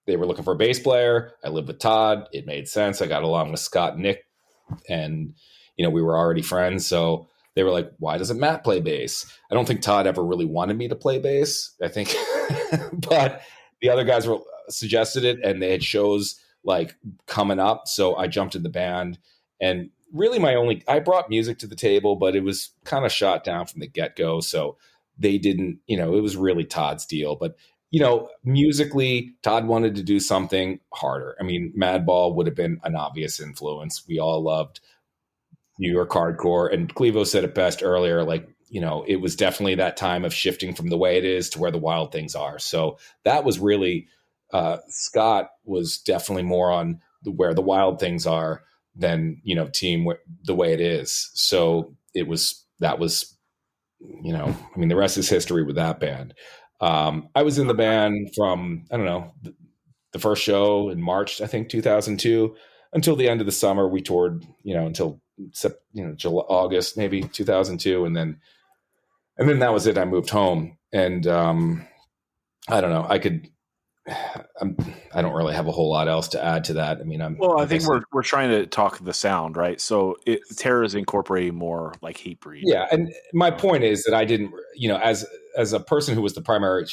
D: they were looking for a bass player. I lived with Todd. It made sense. I got along with Scott and Nick, and we were already friends. So they were like, why doesn't Matt play bass? I don't think Todd ever really wanted me to play bass, I think. But the other guys suggested it, and they had shows like coming up. So I jumped in the band, and really I brought music to the table, but it was kind of shot down from the get-go. So they didn't, it was really Todd's deal. But, musically, Todd wanted to do something harder. I mean, Madball would have been an obvious influence. We all loved New York hardcore. And Clevo said it best earlier, like, it was definitely that time of shifting from the way it is to where the wild things are. So that was really, Scott was definitely more on where the wild things are than, team the way it is. So that was, the rest is history with that band. I was in the band from, I don't know, the first show in March, I think 2002, until the end of the summer. We toured, until July, August, maybe 2002. And then that was it. I moved home, and I don't know. I don't really have a whole lot else to add to that. I mean,
A: I think we're trying to talk the sound, right? So Terror is incorporating more like Hatebreed.
D: Yeah, and my point is that I didn't, as a person who was the primary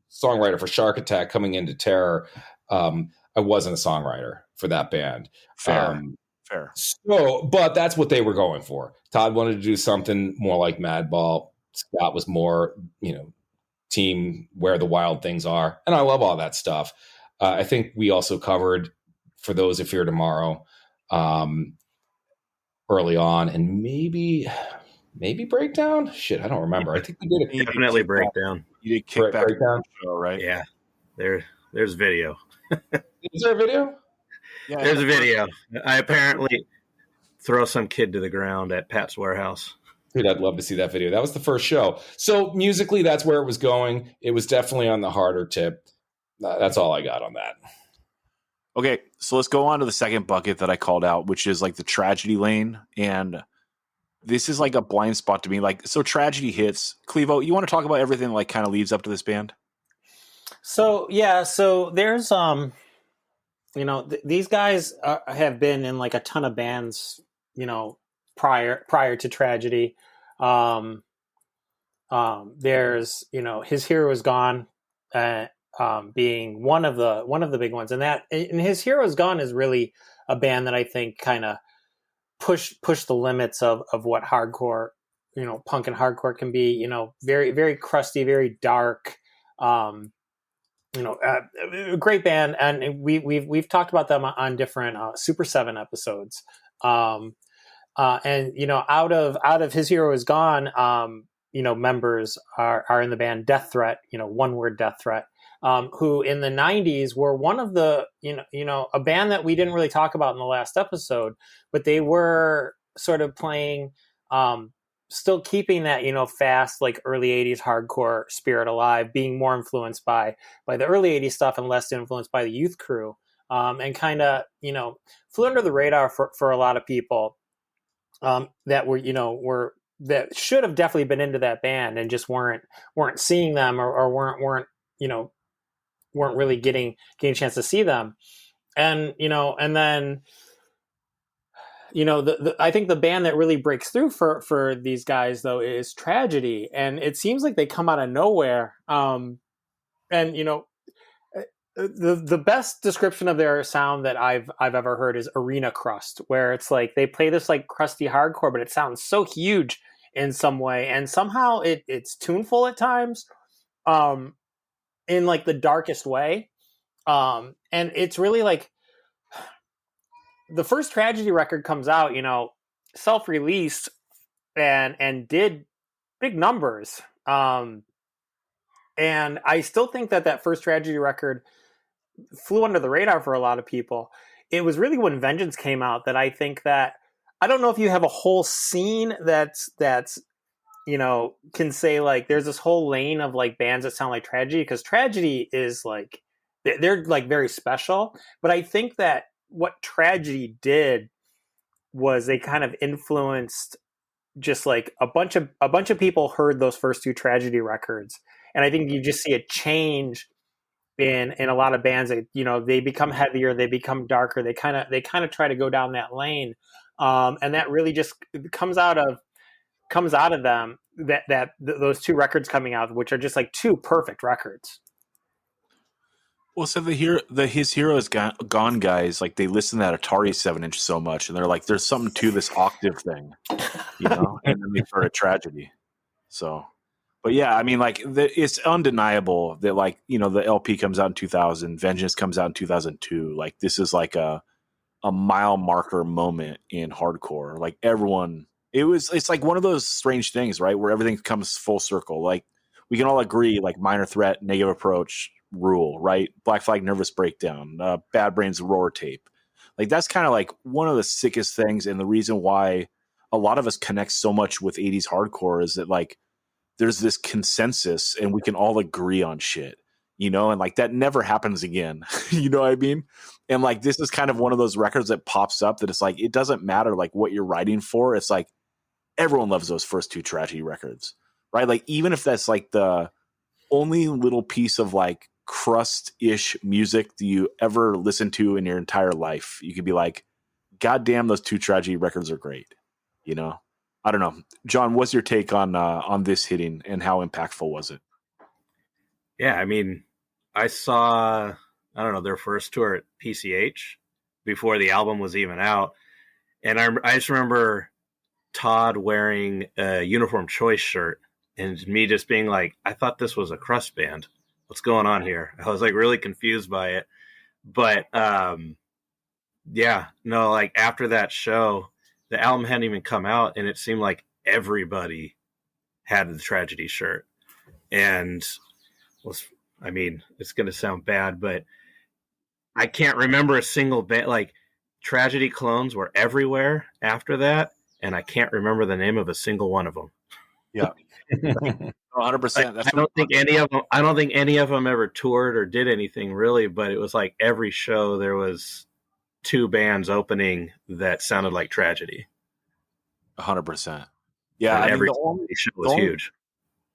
D: songwriter for Shark Attack coming into Terror, I wasn't a songwriter for that band.
A: Fair.
D: So, but that's what they were going for. Todd wanted to do something more like Madball. Scott was more, team where the wild things are. And I love all that stuff. I think we also covered For Those Who Fear Tomorrow early on, and maybe Breakdown. Shit, I don't remember. I think we did
E: definitely Breakdown.
A: You did Kickback
D: Breakdown
A: show, right?
E: Yeah. There's video.
D: Is there a video?
A: Yeah,
E: There's a video. I apparently throw some kid to the ground at Pat's warehouse.
D: Dude, I'd love to see that video. That was the first show. So musically, that's where it was going. It was definitely on the harder tip. That's all I got on that.
A: Okay, so let's go on to the second bucket that I called out, which is like the tragedy lane. And this is like a blind spot to me. Like, so tragedy hits. Clevo, you want to talk about everything that like kind of leads up to this band?
C: So yeah, so there's these guys have been in like a ton of bands, prior to Tragedy. There's His Hero Is Gone, being one of the big ones, and His Hero Is Gone is really a band that I think kind of push the limits of what hardcore, punk and hardcore can be. Very very crusty, very dark. A great band, and we've talked about them on different Super 7 episodes. And out of His Hero Is Gone, members are in the band Death Threat, one word Death Threat, who in the 90s were one of the a band that we didn't really talk about in the last episode, but they were sort of playing, still keeping that fast, like early 80s hardcore spirit alive, being more influenced by the early 80s stuff and less influenced by the Youth Crew, and kind of flew under the radar for a lot of people that were that should have definitely been into that band and just weren't seeing them or weren't really getting a chance to see them. And and then I think the band that really breaks through for these guys though is Tragedy, and it seems like they come out of nowhere. And the best description of their sound that I've ever heard is arena crust, where it's like they play this like crusty hardcore, but it sounds so huge in some way, and somehow it's tuneful at times, in like the darkest way, and it's really like the first Tragedy record comes out, self-released and did big numbers, and I still think that first Tragedy record flew under the radar for a lot of people. It was really when Vengeance came out that I think that, I don't know if you have a whole scene that's can say like there's this whole lane of like bands that sound like Tragedy, because Tragedy is like they're like very special, but I think that what Tragedy did was they kind of influenced just like a bunch of people heard those first two Tragedy records, and I think you just see a change in a lot of bands that they become heavier, they become darker, they kind of try to go down that lane, and that really just comes out of them, those two records coming out, which are just like two perfect records.
A: Well, so his heroes gone guys, like they listen to that Atari 7-inch so much, and they're like, "There's something to this octave thing," and then they start a tragedy. So, but yeah, I mean, like it's undeniable that the LP comes out in 2000, Vengeance comes out in 2002. Like this is like a mile marker moment in hardcore. Like everyone, it's like one of those strange things, right, where everything comes full circle. Like we can all agree, like Minor Threat, Negative Approach rule, right? Black Flag, Nervous Breakdown, Bad Brains, Roar Tape. Like that's kind of like one of the sickest things, and the reason why a lot of us connect so much with 80s hardcore is that like there's this consensus and we can all agree on shit, and like that never happens again. You know what I mean? And like this is kind of one of those records that pops up that it's like it doesn't matter like what you're writing for. It's like everyone loves those first two tragedy records, right? Like even if that's like the only little piece of like crust-ish music that you ever listen to in your entire life, you could be like, God damn, those two tragedy records are great. I don't know. John, what's your take on this hitting and how impactful was it?
E: Yeah, I mean, I saw, I don't know, their first tour at PCH before the album was even out. And I just remember Todd wearing a Uniform Choice shirt and me just being like, I thought this was a crust band. What's going on here? I was like really confused by it. But yeah, no, like after that show, the album hadn't even come out and it seemed like everybody had the Tragedy shirt. And I mean, it's going to sound bad, but I can't remember a single band. Like Tragedy clones were everywhere after that, and I can't remember the name of a single one of them.
A: Yeah, 100%.
E: I don't think any of them. I don't think any of them ever toured or did anything really. But it was like every show there was two bands opening that sounded like Tragedy.
A: 100%. Yeah,
E: and
A: I
E: every
A: mean, the only,
E: show was huge.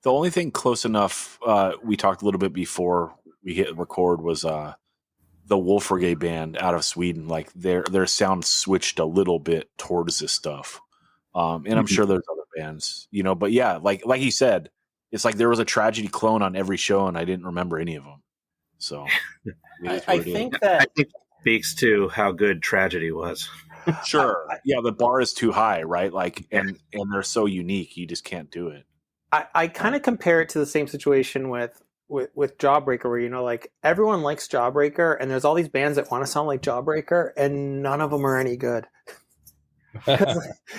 A: The only thing close enough we talked a little bit before we hit record was the Wolf Brigade band out of Sweden. Like their sound switched a little bit towards this stuff, and I'm sure there's other bands, But yeah, like he said, it's like there was a Tragedy clone on every show, and I didn't remember any of them. So
C: I think that
E: it speaks to how good Tragedy was.
A: Sure, yeah, the bar is too high, right? Like, and they're so unique, you just can't do it.
C: I kind of compare it to the same situation with Jawbreaker, where like everyone likes Jawbreaker, and there's all these bands that want to sound like Jawbreaker, and none of them are any good.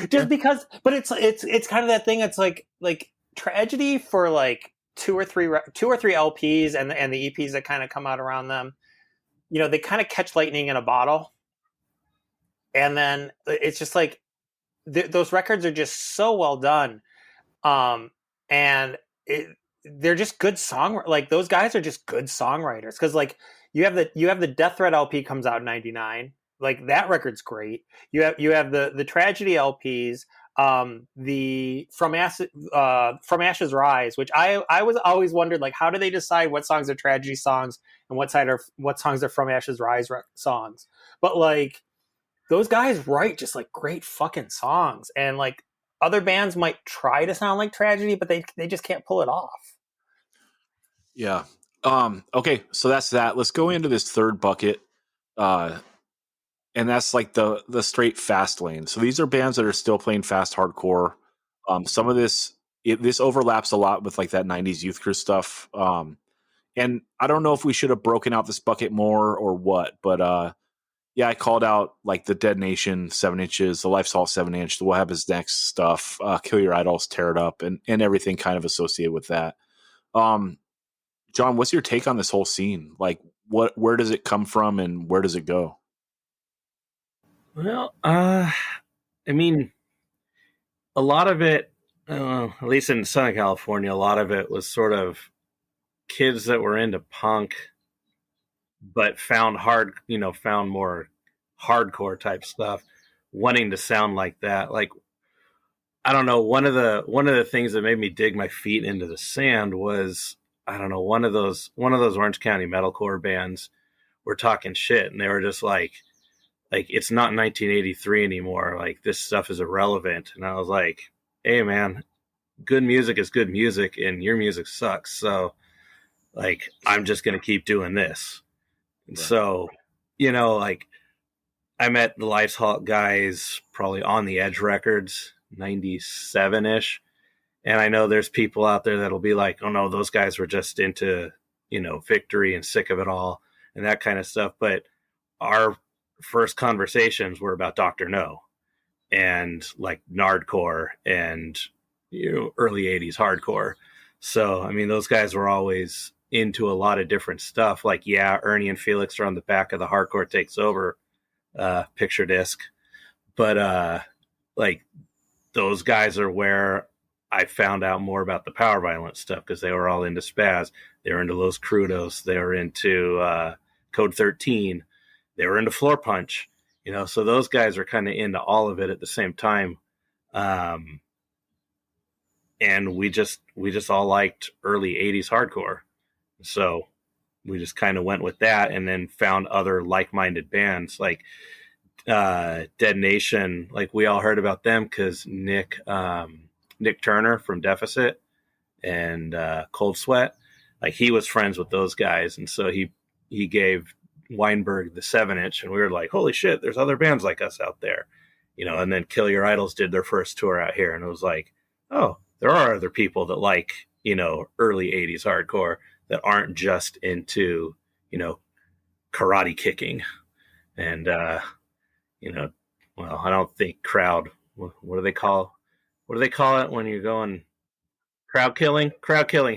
C: Just because, but it's kind of that thing. It's like Tragedy for like two or three LPs and the EPs that kind of come out around them. They kind of catch lightning in a bottle, and then it's just like those records are just so well done. And they're just good like those guys are just good songwriters. Because like you have the Death Threat LP comes out in '99, like that record's great. You have the Tragedy LPs, the From Ashes Rise, which I was always wondered, like, how do they decide what songs are Tragedy songs and what songs are From Ashes Rise songs? But like those guys write just like great fucking songs, and like other bands might try to sound like Tragedy, but they just can't pull it off.
A: Yeah. Okay, so that's that. Let's go into this third bucket. And that's like the straight fast lane. So these are bands that are still playing fast hardcore. Some of this overlaps a lot with like that 90s Youth Crew stuff. And I don't know if we should have broken out this bucket more or what, but yeah, I called out like the Dead Nation 7-inches, the Life's All 7-inch, the What Happens Next stuff, Kill Your Idols, Tear It Up, and everything kind of associated with that. John, what's your take on this whole scene? Like, where does it come from and where does it go?
E: Well, I mean, a lot of it, at least in Southern California, a lot of it was sort of kids that were into punk, but found more hardcore type stuff, wanting to sound like that. Like, I don't know, one of the things that made me dig my feet into the sand was, I don't know, one of those Orange County metalcore bands were talking shit, and they were just like it's not 1983 anymore. Like, this stuff is irrelevant. And I was like, hey man, good music is good music, and your music sucks. So like, I'm just going to keep doing this. And
A: Right.
E: so, you know, like I met the Life's Halt guys probably on the Edge Records, 97 ish. And I know there's people out there that'll be like, oh no, those guys were just into, you know, Victory and sick of it all and that kind of stuff. But our first conversations were about Dr. No and like Nardcore and, you know, early 80s hardcore. So, I mean, those guys were always into a lot of different stuff. Like, yeah, Ernie and Felix are on the back of the Hardcore Takes Over picture disc. But like those guys are where I found out more about the power violence stuff because they were all into Spaz. They were into Los Crudos. They were into Code 13. They were into Floor Punch. You know, so those guys are kind of into all of it at the same time. And we just all liked early 80s hardcore. So we just kind of went with that and then found other like-minded bands like Dead Nation. Like we all heard about them because Nick Turner from Deficit and Cold Sweat, like he was friends with those guys. And so he gave Weinberg the 7-inch and we were like, holy shit, there's other bands like us out there, you know. And then Kill Your Idols did their first tour out here and it was like, oh, there are other people that like, you know, early 80s hardcore that aren't just into, you know, karate kicking and you know, well, I don't think crowd, what do they call it when you're going crowd killing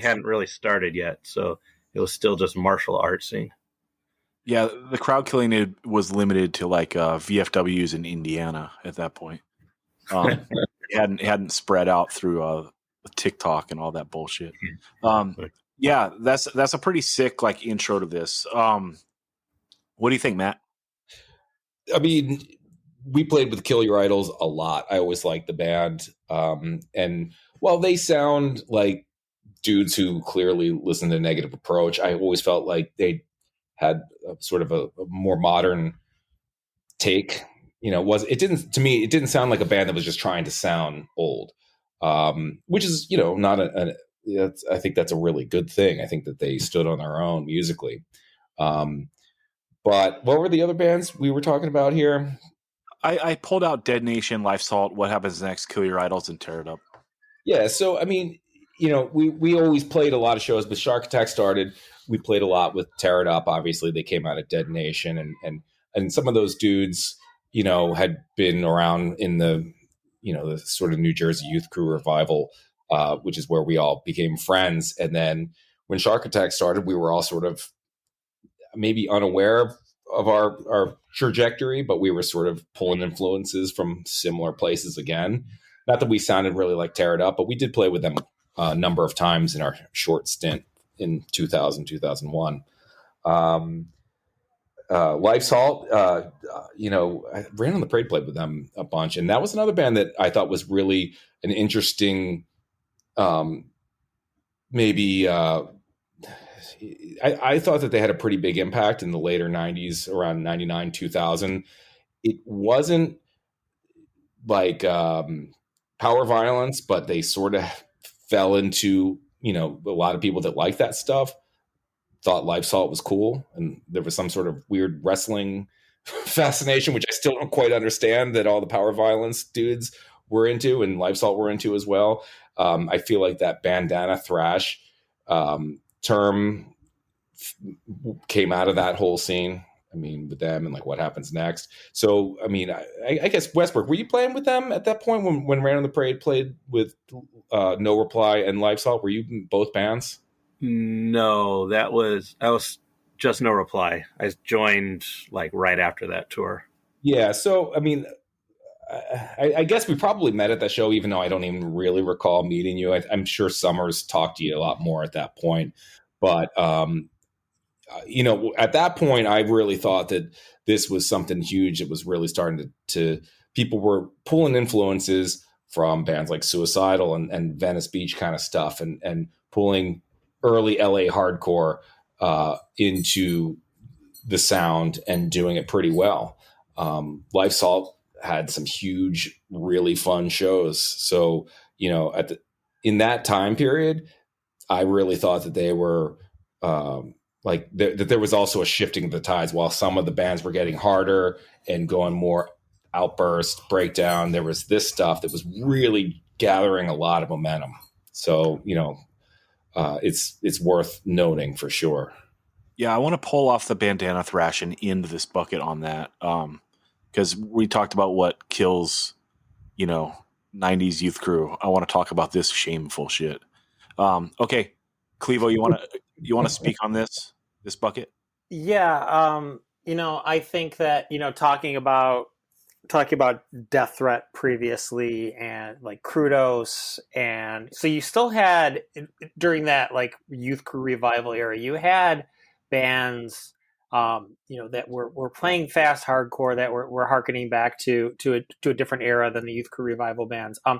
E: hadn't really started yet, so it was still just martial artsing.
A: Yeah, the crowd killing was limited to like VFWs in Indiana at that point. It hadn't spread out through TikTok and all that bullshit. Yeah, that's a pretty sick like intro to this. What do you think, Matt?
D: I mean, we played with Kill Your Idols a lot. I always liked the band. And while they sound like dudes who clearly listen to Negative Approach, I always felt like they had sort of a more modern take. You know, it didn't sound like a band that was just trying to sound old, which is, you know, not I think that's a really good thing. I think that they stood on their own musically. But what were the other bands we were talking about here?
A: I pulled out Dead Nation, Life's Halt, What Happens Next, Kill Your Idols, and Tear It Up.
D: Yeah, so I mean, you know, we always played a lot of shows, but Shark Attack started. We played a lot with Tear It Up. Obviously, they came out of Dead Nation, and some of those dudes, you know, had been around in the, you know, the sort of New Jersey Youth Crew revival, which is where we all became friends. And then when Shark Attack started, we were all sort of maybe unaware of our trajectory, but we were sort of pulling influences from similar places again. Not that we sounded really like Tear It Up, but we did play with them a number of times in our short stint in 2000, 2001. Life's Halt, you know, I ran on the Parade, played with them a bunch. And that was another band that I thought was really an interesting, maybe, I thought that they had a pretty big impact in the later 90s, around 99, 2000. It wasn't like power violence, but they sort of fell into, you know, a lot of people that like that stuff thought Life's Halt was cool. And there was some sort of weird wrestling fascination, which I still don't quite understand, that all the power violence dudes were into and Life's Halt were into as well. I feel like that bandana thrash term came out of that whole scene. I mean, with them and like What Happens Next. So, I mean, I guess Westbrook, were you playing with them at that point when Ran on the Parade played with No Reply and Life's Halt? Were you in both bands?
E: No, I was just No Reply. I joined like right after that tour.
D: Yeah. So, I mean, I guess we probably met at that show, even though I don't even really recall meeting you. I'm sure Summers talked to you a lot more at that point. But, you know, at that point, I really thought that this was something huge. It was really starting to people were pulling influences from bands like Suicidal and Venice Beach kind of stuff and pulling early LA hardcore into the sound and doing it pretty well. Life's Halt had some huge, really fun shows. So, you know, in that time period, I really thought that they were like that there was also a shifting of the tides. While some of the bands were getting harder and going more outburst, breakdown, there was this stuff that was really gathering a lot of momentum. So, it's worth noting for sure.
A: Yeah, I want to pull off the bandana thrash and end this bucket on that. Because we talked about what kills, 90s youth crew. I want to talk about this shameful shit. Okay, Clevo, you want to speak on this bucket?
C: Yeah, I think that talking about Death Threat previously and like Crudos, and so you still had during that like youth crew revival era, you had bands that were playing fast hardcore that were harkening back to a different era than the youth crew revival bands. A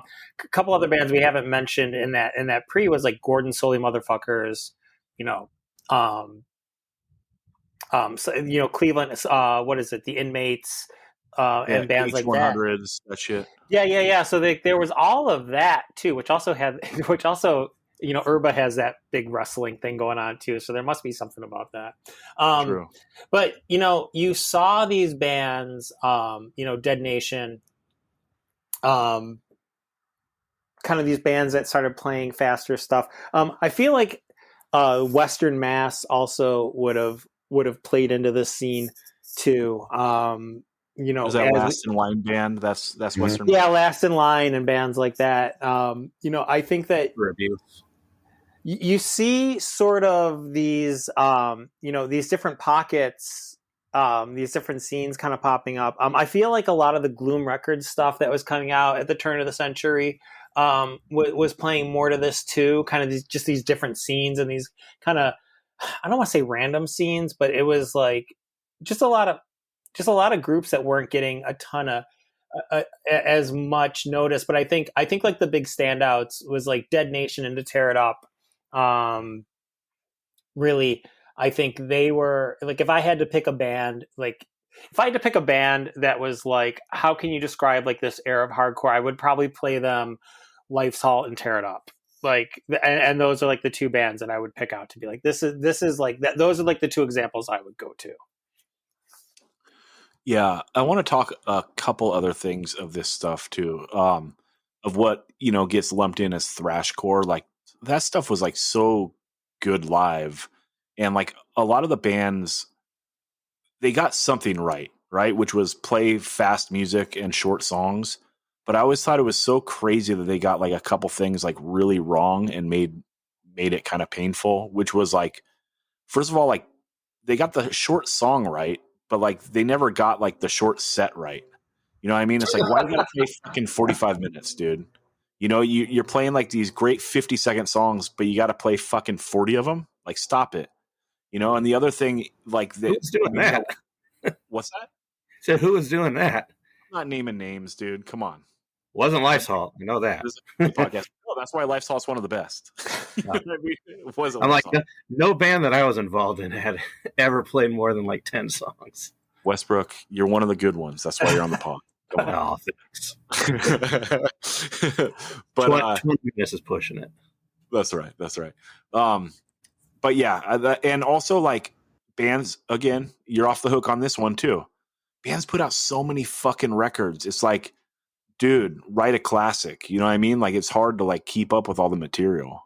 C: couple other bands we haven't mentioned in that pre was like Gordon Soley Motherfuckers, Cleveland, what is it, the Inmates, and bands like that.
A: H100s, that shit.
C: Yeah. So there was all of that too, which also Urba has that big wrestling thing going on too. So there must be something about that.
A: True.
C: But you saw these bands, Dead Nation, kind of these bands that started playing faster stuff. I feel like Western Mass also would have played into this scene too.
A: Was that Last in Line band? That's Western.
C: Yeah, Last in Line and bands like that. I think that you see sort of these, these different pockets, these different scenes kind of popping up. I feel like a lot of the Gloom Records stuff that was coming out at the turn of the century was playing more to this too. Kind of these different scenes and these kind of, I don't want to say random scenes, but it was like just a lot of groups that weren't getting a ton of as much notice. But I think like the big standouts was like Dead Nation and To Tear It Up. Really, I think they were like, if I had to pick a band, that was like, how can you describe like this era of hardcore? I would probably play them Life's Halt and Tear It Up. Like, and those are like the two bands that I would pick out to be like, this is like that. Those are like the two examples I would go to.
A: Yeah, I want to talk a couple other things of this stuff too. Of what gets lumped in as thrashcore. Like that stuff was like so good live, and like a lot of the bands, they got something right, which was play fast music and short songs. But I always thought it was so crazy that they got like a couple things like really wrong and made it kind of painful. Which was like, first of all, like they got the short song right, but like they never got like the short set right. You know what I mean? It's like, why do you gotta play fucking 45 minutes, dude? You're playing like these great 50-second songs, but you gotta play fucking 40 of them. Like, stop it. And the other thing, like
E: who's doing that?
A: What's that?
E: So who was doing that?
A: I'm not naming names, dude. Come on.
E: Wasn't Life's Halt. I know that.
A: Podcast. Oh, that's why Life's Halt's one of the best. It wasn't.
E: I'm like, no band that I was involved in had ever played more than like 10 songs.
A: Westbrook, you're one of the good ones. That's why you're on the pod. Go on.
E: Oh, thanks.
A: But
E: 20 minutes is pushing it.
A: That's right. But yeah, and also like bands, again, you're off the hook on this one too. Bands put out so many fucking records. It's like, dude, write a classic. You know what I mean? Like, it's hard to like keep up with all the material.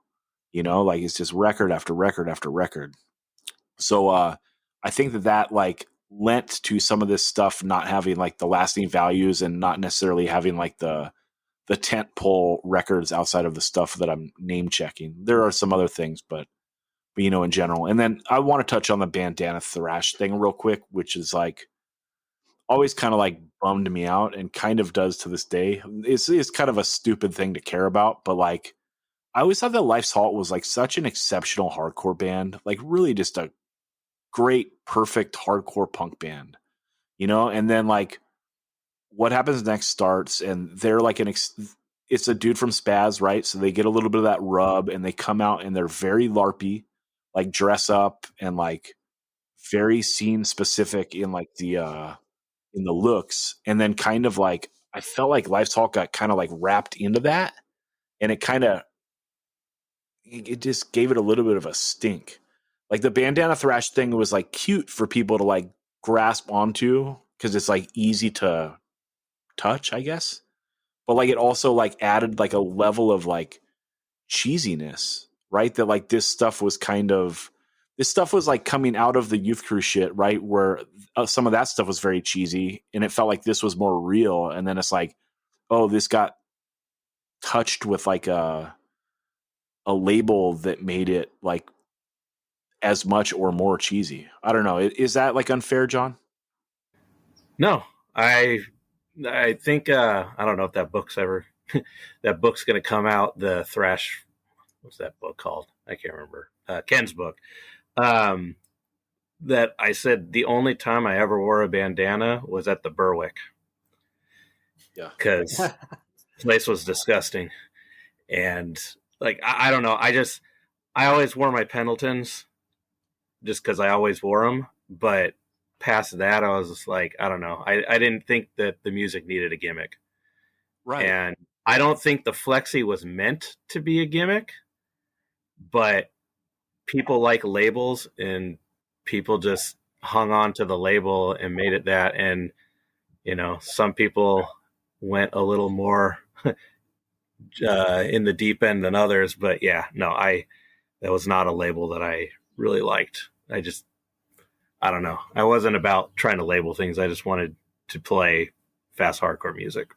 A: Like it's just record after record after record. So I think that like lent to some of this stuff not having like the lasting values and not necessarily having like the tent pole records outside of the stuff that I'm name checking. There are some other things, but in general. And then I want to touch on the bandana thrash thing real quick, which is like always kind of like bummed me out and kind of does to this day. It's kind of a stupid thing to care about, but like I always thought that Life's Halt was like such an exceptional hardcore band, like really just a great, perfect hardcore punk band, and then like What Happens Next starts and they're like it's a dude from Spaz, right? So they get a little bit of that rub and they come out and they're very LARPy, like dress up and like very scene specific in like the looks. And then kind of like, I felt like Life's Halt got kind of like wrapped into that and it just gave it a little bit of a stink. like the bandana thrash thing was like cute for people to like grasp onto because it's like easy to touch, I guess. But like it also like added like a level of like cheesiness, right? That like this stuff was like coming out of the youth crew shit, right? Where some of that stuff was very cheesy and it felt like this was more real. And then it's like, oh, this got touched with like a label that made it like as much or more cheesy. I don't know. Is that like unfair, John?
E: No, I think I don't know if that book's ever that book's going to come out. The thrash, what's that book called? I can't remember. Ken's book. That I said the only time I ever wore a bandana was at the Berwick.
A: Yeah,
E: because the place was disgusting, and like I don't know. I always wore my Pendletons just because I always wore them, but past that, I was just like, I don't know. I didn't think that the music needed a gimmick.
A: right.
E: And I don't think the flexi was meant to be a gimmick, but people like labels and people just hung on to the label and made it that. And, some people went a little more in the deep end than others, but yeah, no, that was not a label that I really liked. I don't know. I wasn't about trying to label things. I just wanted to play fast hardcore music.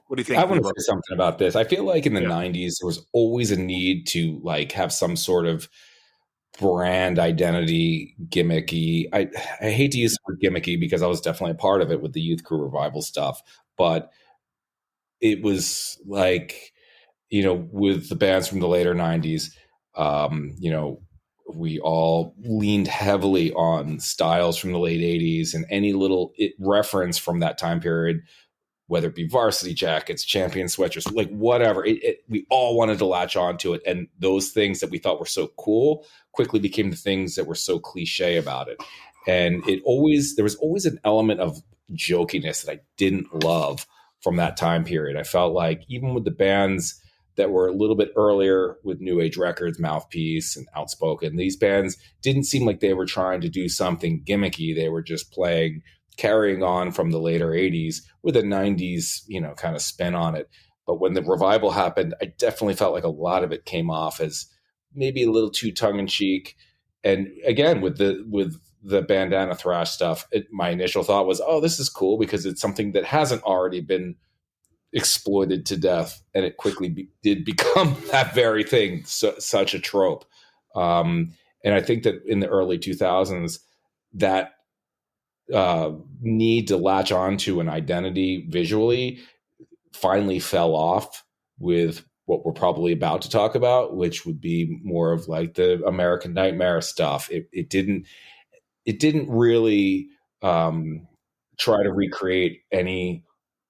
A: What do you think?
D: I want to say something about this. I feel like in the 90s, there was always a need to like have some sort of brand identity gimmicky. I hate to use the word gimmicky because I was definitely a part of it with the Youth Crew Revival stuff, but it was like, with the bands from the later 90s, we all leaned heavily on styles from the late 80s, and any little reference from that time period, whether it be varsity jackets, champion sweatshirts, like whatever, we all wanted to latch onto it. And those things that we thought were so cool quickly became the things that were so cliche about it. And there was always an element of jokiness that I didn't love from that time period. I felt like even with the bands that were a little bit earlier with New Age Records, Mouthpiece, and Outspoken, these bands didn't seem like they were trying to do something gimmicky. They were just carrying on from the later 80s with a 90s, kind of spin on it. But when the revival happened, I definitely felt like a lot of it came off as maybe a little too tongue-in-cheek. And again, with the bandana thrash stuff, my initial thought was, oh, this is cool because it's something that hasn't already been exploited to death, and it quickly did become that very thing, such a trope. And I think that in the early 2000s, that need to latch on to an identity visually finally fell off with what we're probably about to talk about, which would be more of like the American Nightmare stuff. It didn't really try to recreate any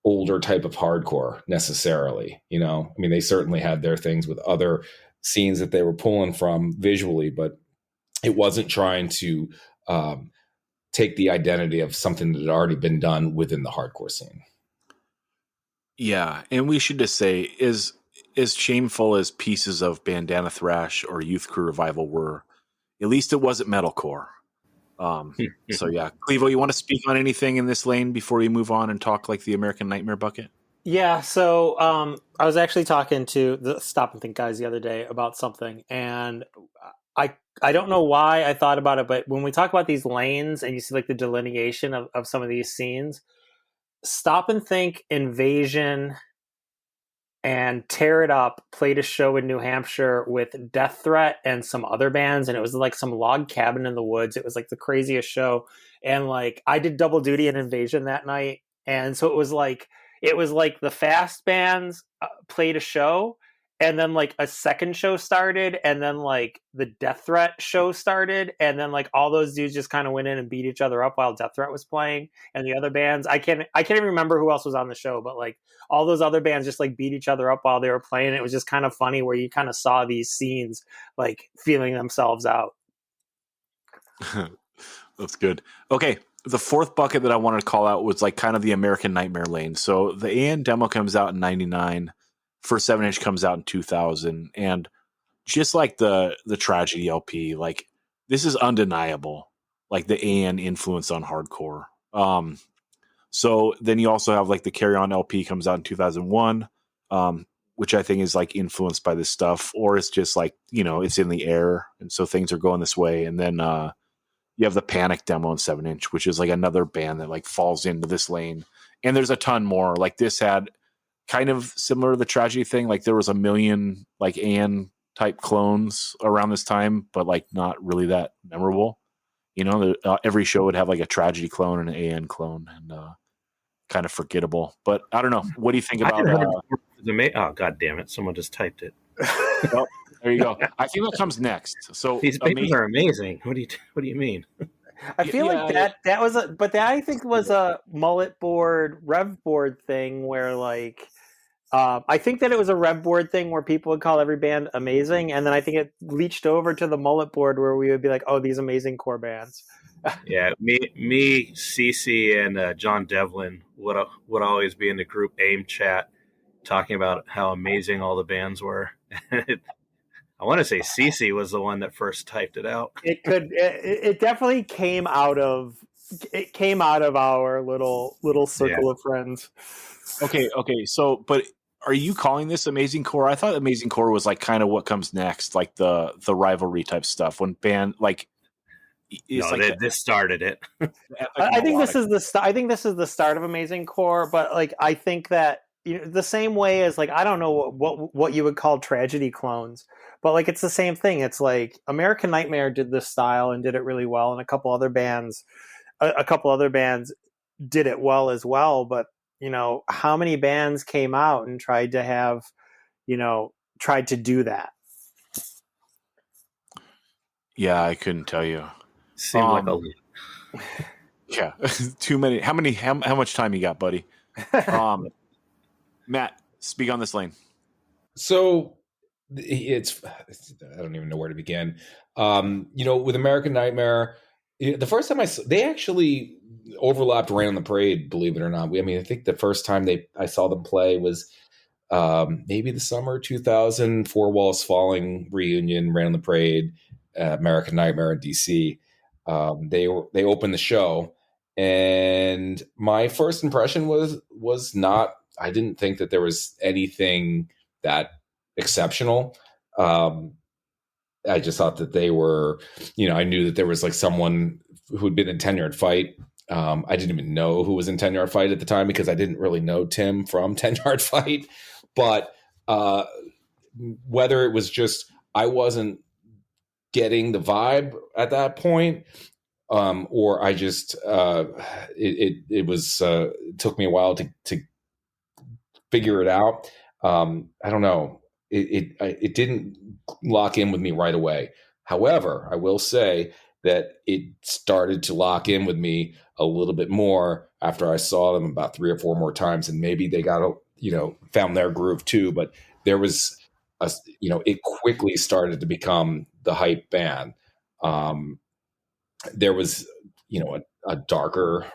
D: older type of hardcore necessarily. They certainly had their things with other scenes that they were pulling from visually, but it wasn't trying to take the identity of something that had already been done within the hardcore scene.
A: Yeah, and we should just say, as shameful as pieces of bandana thrash or Youth Crew Revival were, at least it wasn't metalcore. So yeah, Clevo, you want to speak on anything in this lane before we move on and talk like the American Nightmare bucket?
C: Yeah, so I was actually talking to the Stop and Think guys the other day about something, and I don't know why I thought about it, but when we talk about these lanes and you see like the delineation of some of these scenes, Stop and Think, Invasion, and Tear It Up played a show in New Hampshire with Death Threat and some other bands, and it was like some log cabin in the woods. It was like the craziest show, and like I did double duty at Invasion that night, and so it was like the fast bands played a show, and then like a second show started, and then like the Death Threat show started, and then like all those dudes just kind of went in and beat each other up while Death Threat was playing, and the other bands, I can't even remember who else was on the show, but like all those other bands just like beat each other up while they were playing. It was just kind of funny where you kind of saw these scenes like feeling themselves out.
A: That's good. Okay. The fourth bucket that I wanted to call out was like kind of the American Nightmare lane. So the AN demo comes out in 99. First 7-inch comes out in 2000. And just like the Tragedy LP, like this is undeniable, like the AN influence on hardcore. So then you also have like the Carry On LP comes out in 2001, which I think is like influenced by this stuff, or it's just like, it's in the air. And so things are going this way. And then you have the Panic demo in 7-inch, which is like another band that like falls into this lane. And there's a ton more. Like this had kind of similar to the Tragedy thing. Like there was a million like AN type clones around this time, but like not really that memorable. Every show would have like a Tragedy clone and an AN clone, and kind of forgettable. But I don't know. What do you think about?
E: Oh, God damn it! Someone just typed it.
A: Well, there you go. I think that comes next. So
E: these bands are amazing. What do you mean?
C: I feel like that was but that I think was a mullet board, rev board thing where like. I think that it was a rev board thing where people would call every band amazing, and then I think it leached over to the mullet board where we would be like, "Oh, these amazing core bands."
E: Yeah, me, Cece, and John Devlin would always be in the group AIM chat talking about how amazing all the bands were. I want to say Cece was the one that first typed it out.
C: It definitely came out of our little circle of friends.
A: Okay. So, but are you calling this amazing core? I thought amazing core was like kind of what comes next, like the rivalry type stuff when band like.
E: This started it.
C: I think this is the start of amazing core, but like I think that the same way as like I don't know what you would call Tragedy clones, but like it's the same thing. It's like American Nightmare did this style and did it really well, and a couple other bands did it well as well, but how many bands came out and tried to do that?
A: Yeah, I couldn't tell you.
E: Seemed like a
A: yeah, too many. How much time you got, buddy? Matt, speak on this lane.
D: So it's I don't even know where to begin. With American Nightmare, the first time they actually overlapped Rain on the Parade, believe it or not. I think the first time I saw them play was maybe the summer 2000, Four Walls Falling reunion, Rain on the Parade, American Nightmare in DC. They opened the show, and my first impression was not. I didn't think that there was anything that exceptional. I just thought that they were, I knew that there was like someone who had been in 10 Yard Fight. I didn't even know who was in 10 Yard Fight at the time because I didn't really know Tim from 10 Yard Fight. But whether it was just I wasn't getting the vibe at that point, or I just it took me a while to figure it out. I don't know. It didn't lock in with me right away. However, I will say that it started to lock in with me a little bit more after I saw them about 3 or 4 more times, and maybe they got found their groove too. But there was it quickly started to become the hype band. There was a darker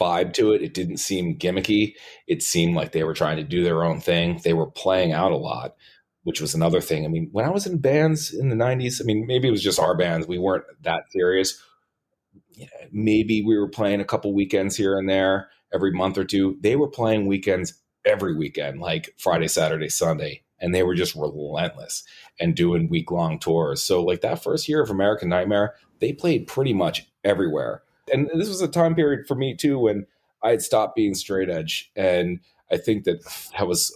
D: vibe to it. It didn't seem gimmicky. It seemed like they were trying to do their own thing. They were playing out a lot, which was another thing. I mean, when I was in bands in the 90s, maybe it was just our bands. We weren't that serious. Maybe we were playing a couple weekends here and there every month or two. They were playing weekends every weekend, like Friday, Saturday, Sunday. And they were just relentless and doing week-long tours. So like that first year of American Nightmare, they played pretty much everywhere. And this was a time period for me too when I had stopped being straight edge. And I think that was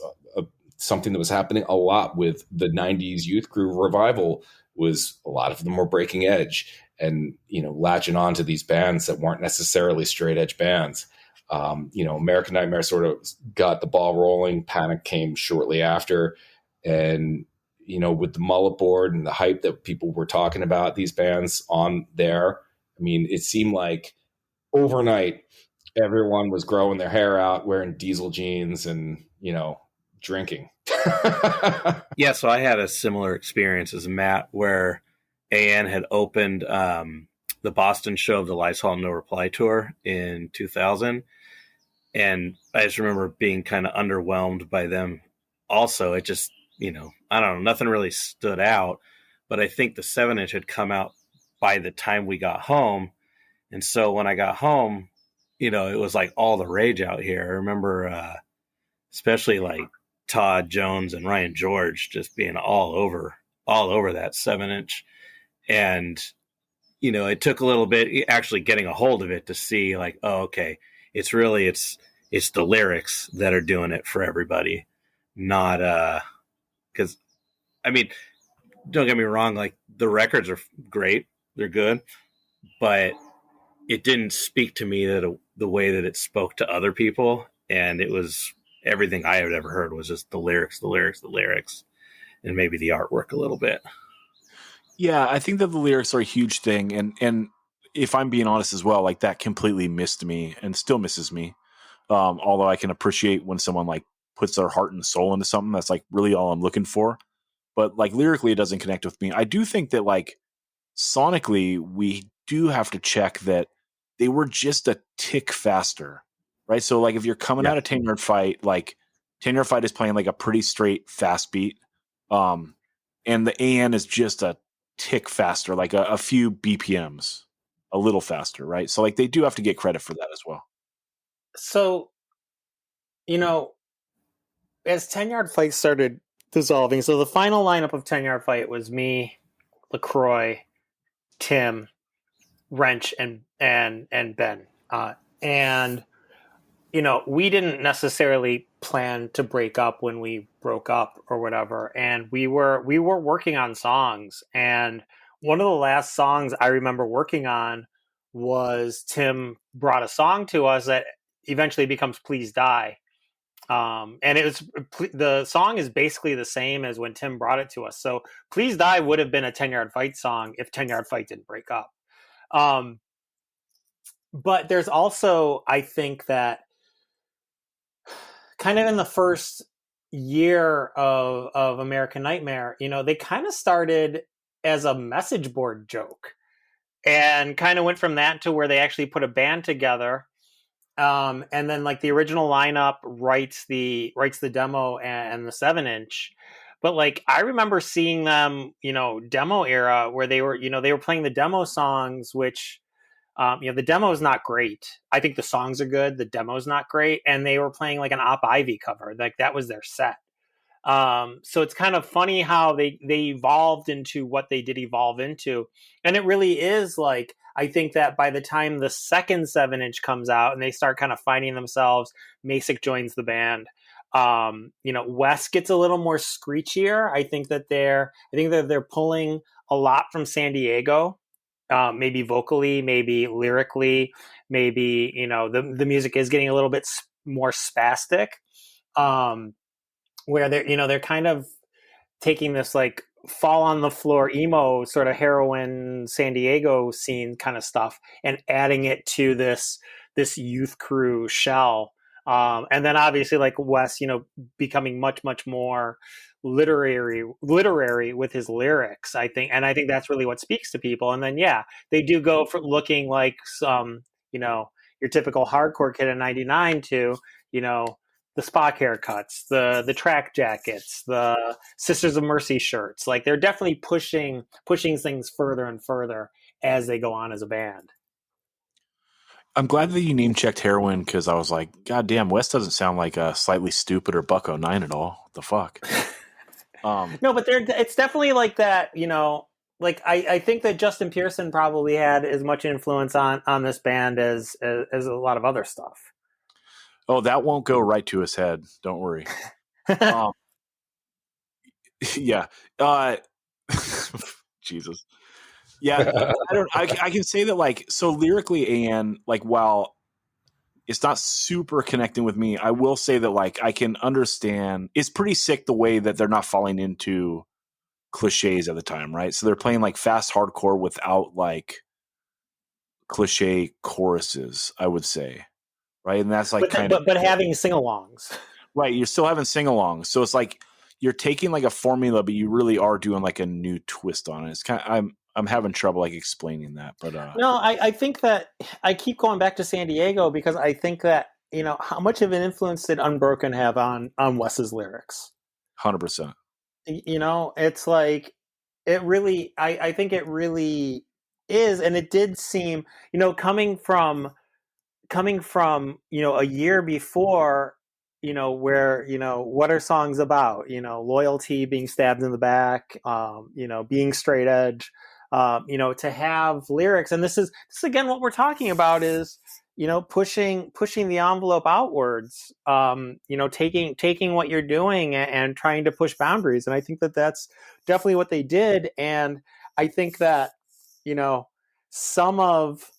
D: something that was happening a lot with the 90s youth crew revival. Was a lot of them were breaking edge and latching on to these bands that weren't necessarily straight edge bands. American Nightmare sort of got the ball rolling. Panic came shortly after. And, with the mullet board and the hype that people were talking about these bands on there, it seemed like overnight, everyone was growing their hair out, wearing diesel jeans and, drinking.
E: Yeah. So I had a similar experience as Matt where AN had opened the Boston show of the Lysol No Reply tour in 2000. And I just remember being kind of underwhelmed by them. Also, it just, I don't know, nothing really stood out. But I think the 7-inch had come out by the time we got home. And so when I got home, it was like all the rage out here. I remember, especially like Todd Jones and Ryan George just being all over that 7-inch. And, it took a little bit actually getting a hold of it to see like, oh, okay, it's the lyrics that are doing it for everybody, not, because I mean, don't get me wrong, like the records are great, they're good, but it didn't speak to me the way that it spoke to other people, and it was everything I had ever heard was just the lyrics, and maybe the artwork a little bit.
A: Yeah, I think that the lyrics are a huge thing, and if I'm being honest as well, like that completely missed me and still misses me. Although I can appreciate when someone like puts their heart and soul into something, that's like really all I'm looking for. But like lyrically, it doesn't connect with me. I do think that like sonically, we do have to check that they were just a tick faster, right? So like if you're coming out of 10-yard fight, like 10-yard fight is playing like a pretty straight fast beat, and the AN is just a tick faster, like a few BPMs, a little faster, right? So like they do have to get credit for that as well.
C: So, as 10-yard fight started dissolving, so the final lineup of 10-yard fight was me, LaCroix, Tim, Wrench, and Ben. And we didn't necessarily plan to break up when we broke up or whatever. And we were working on songs. And one of the last songs I remember working on was Tim brought a song to us that eventually becomes Please Die. And the song is basically the same as when Tim brought it to us. So Please Die would have been a 10-yard fight song if 10-yard fight didn't break up. But there's also, I think that kind of in the first year of American Nightmare, they kind of started as a message board joke and kind of went from that to where they actually put a band together. And then like the original lineup writes the demo and the 7-inch. But like I remember seeing them, demo era where they were playing the demo songs, which the demo is not great. I think the songs are good. The demo is not great. And they were playing like an Op Ivy cover. Like that was their set. So it's kind of funny how they evolved into what they did evolve into. And it really is like, I think that by the time the second 7-inch comes out and they start kind of finding themselves, Masick joins the band. Wes gets a little more screechier. I think that they're pulling a lot from San Diego. Maybe vocally, maybe lyrically, maybe, the music is getting a little bit more spastic, where they're kind of taking this like fall on the floor emo sort of heroin San Diego scene kind of stuff and adding it to this youth crew shell. And then obviously like Wes, becoming much, much more literary with his lyrics, I think. And I think that's really what speaks to people. And then, they do go from looking like some, your typical hardcore kid in 99 to, the Spock haircuts, the track jackets, the Sisters of Mercy shirts. Like they're definitely pushing things further and further as they go on as a band.
A: I'm glad that you name checked heroin because I was like, God damn, Wes doesn't sound like a Slightly Stoopid or Buck 09 at all. What the fuck?
C: No, but it's definitely like that, like I think that Justin Pearson probably had as much influence on this band as a lot of other stuff.
A: Oh, that won't go right to his head. Don't worry. Yeah. Jesus. Yeah. I can say that like, so lyrically, and like, while it's not super connecting with me, I will say that like, I can understand it's pretty sick the way that they're not falling into cliches at the time. Right. So they're playing like fast hardcore without like cliche choruses, I would say. Right. And that's like
C: but having sing-alongs.
A: Right. You're still having sing-alongs. So it's like you're taking like a formula, but you really are doing like a new twist on it. It's kind of, I'm having trouble like explaining that, but
C: no, I think that I keep going back to San Diego because I think that, how much of an influence did Unbroken have on Wes's lyrics?
A: 100%.
C: It's like, it really, I think it really is, and it did seem, coming from a year before, where, what are songs about, loyalty, being stabbed in the back, being straight edge, to have lyrics. And this is again what we're talking about is, pushing the envelope outwards, taking what you're doing and trying to push boundaries. And I think that that's definitely what they did. And I think that, some of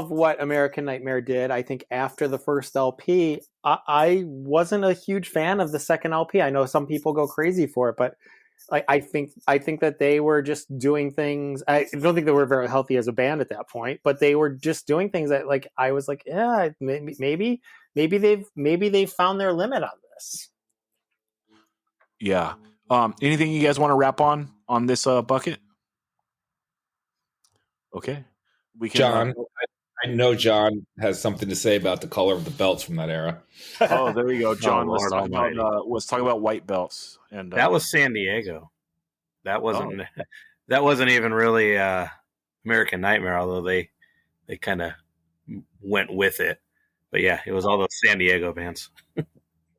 C: what American Nightmare did, I think after the first LP, I wasn't a huge fan of the second LP. I know some people go crazy for it, but I think that they were just doing things. I don't think they were very healthy as a band at that point, but they were just doing things that, like, I was like, yeah, maybe they've found their limit on this.
A: Yeah. Anything you guys want to wrap on this bucket? Okay. We can,
D: John, I know John has something to say about the color of the belts from that era.
A: Oh, there we go, John.
E: Oh,
A: let's
E: Lord
A: talk about white belts. And
E: that was San Diego. That wasn't even really American Nightmare, although they kind of went with it. But yeah, it was all those San Diego bands.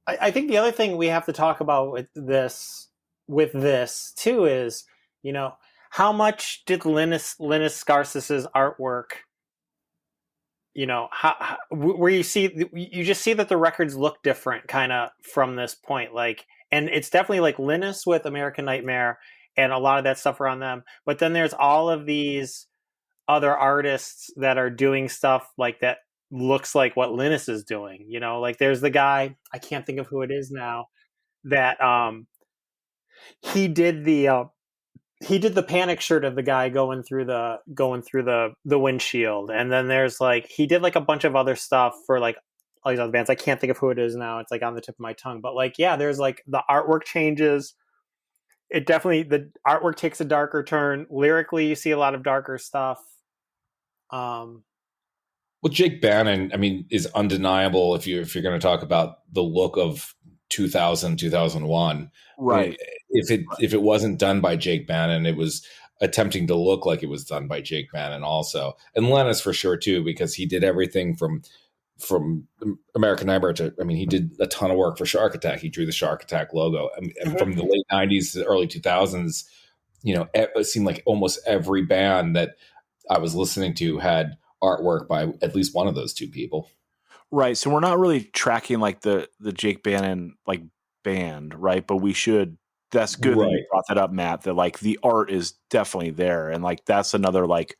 C: I think the other thing we have to talk about with this too is, how much did Linus Scarsis's artwork, where you just see that the records look different kind of from this point, like, and it's definitely like Linus with American Nightmare and a lot of that stuff around them. But then there's all of these other artists that are doing stuff like that looks like what Linus is doing, like there's the guy, I can't think of who it is now, that he did the Panic shirt of the guy going through the windshield. And then there's like, he did like a bunch of other stuff for like all these other bands. I can't think of who it is now. It's like on the tip of my tongue, but like, yeah, there's like the artwork changes. The artwork takes a darker turn. Lyrically, you see a lot of darker stuff.
D: Well, Jake Bannon, I mean, is undeniable if you're going to talk about the look of 2000, 2001.
A: right.
D: If it wasn't done by Jake Bannon, it was attempting to look like it was done by Jake Bannon also. And Lennis for sure too, because he did everything from American Nightmare to, I mean, he did a ton of work for Shark Attack. He drew the Shark Attack logo. And from the late 90s to the early 2000s, it seemed like almost every band that I was listening to had artwork by at least one of those two people.
A: Right. So we're not really tracking like the Jake Bannon like band, right? But we should. That's good that you brought that up, Matt. That like the art is definitely there, and like that's another like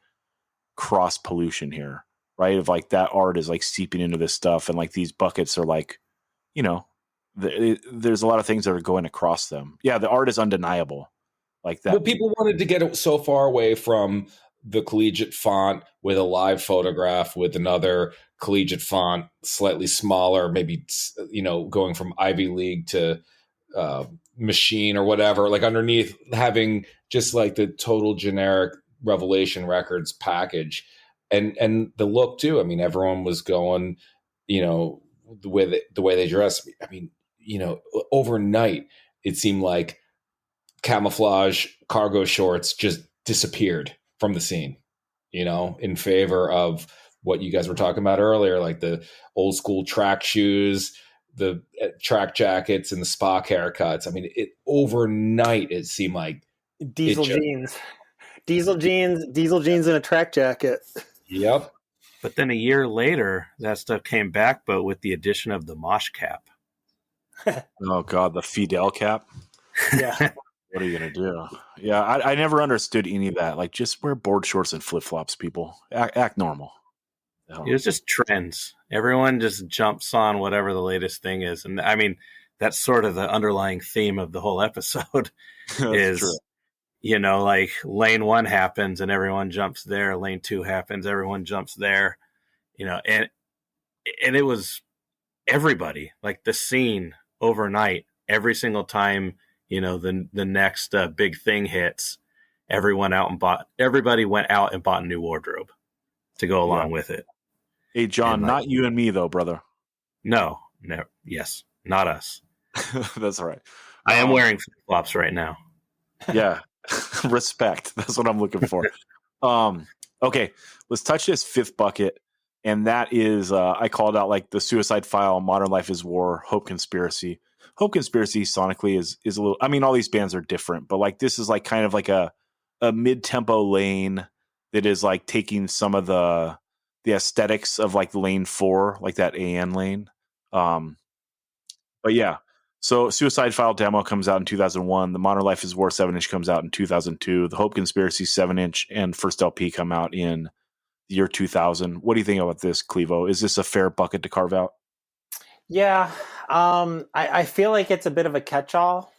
A: cross pollution here, right? Of like that art is like seeping into this stuff, and like these buckets are like, there's a lot of things that are going across them. Yeah, the art is undeniable, like that.
D: Well, people wanted to get it so far away from the collegiate font with a live photograph with another collegiate font, slightly smaller, maybe, going from Ivy League to Machine or whatever, like underneath having just like the total generic Revelation Records package and the look too. I mean, everyone was going, the way they dress. I mean, overnight it seemed like camouflage cargo shorts just disappeared from the scene, in favor of what you guys were talking about earlier, like the old school track shoes, the track jackets, and the Spock haircuts. I mean, overnight it seemed like
C: diesel jeans and a track jacket.
D: Yep.
E: But then a year later, that stuff came back, but with the addition of the mosh cap.
A: Oh God, the Fidel cap.
C: Yeah.
A: What are you gonna do? Yeah, I never understood any of that. Like, just wear board shorts and flip flops, people. Act normal.
E: It was just trends. Everyone just jumps on whatever the latest thing is, and I mean that's sort of the underlying theme of the whole episode. Is true. Like lane 1 happens and everyone jumps there. Lane 2 happens, everyone jumps there. And it was everybody, like the scene overnight. Every single time. The next big thing hits, everybody went out and bought a new wardrobe to go along with it.
A: Hey, John, not you and me though, brother.
E: No, yes, not us.
A: That's all right.
E: I am wearing flip-flops right now.
A: Yeah. Respect. That's what I'm looking for. Okay, let's touch this fifth bucket, and that is I called out like the Suicide File, Modern Life is War, Hope Conspiracy. Hope Conspiracy sonically is a little. I mean, all these bands are different, but like this is like kind of like a mid tempo lane that is like taking some of the aesthetics of like lane 4, like that AN lane. But yeah, so Suicide File demo comes out in 2001. The Modern Life is War 7-inch comes out in 2002. The Hope Conspiracy 7-inch and first LP come out in the year 2000. What do you think about this, Clevo? Is this a fair bucket to carve out?
C: Yeah, I feel like it's a bit of a catch-all.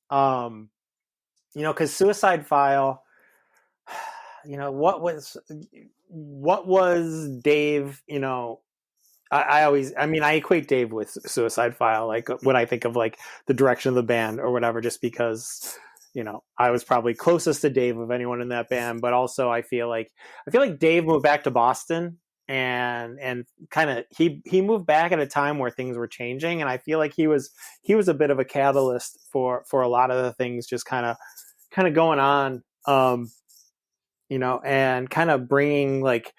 C: Because Suicide File, what was Dave? I equate Dave with Suicide File, like when I think of like the direction of the band or whatever, just because, I was probably closest to Dave of anyone in that band, but also I feel like Dave moved back to Boston and kind of, he moved back at a time where things were changing. And I feel like he was a bit of a catalyst for a lot of the things just kind of going on, and kind of bringing like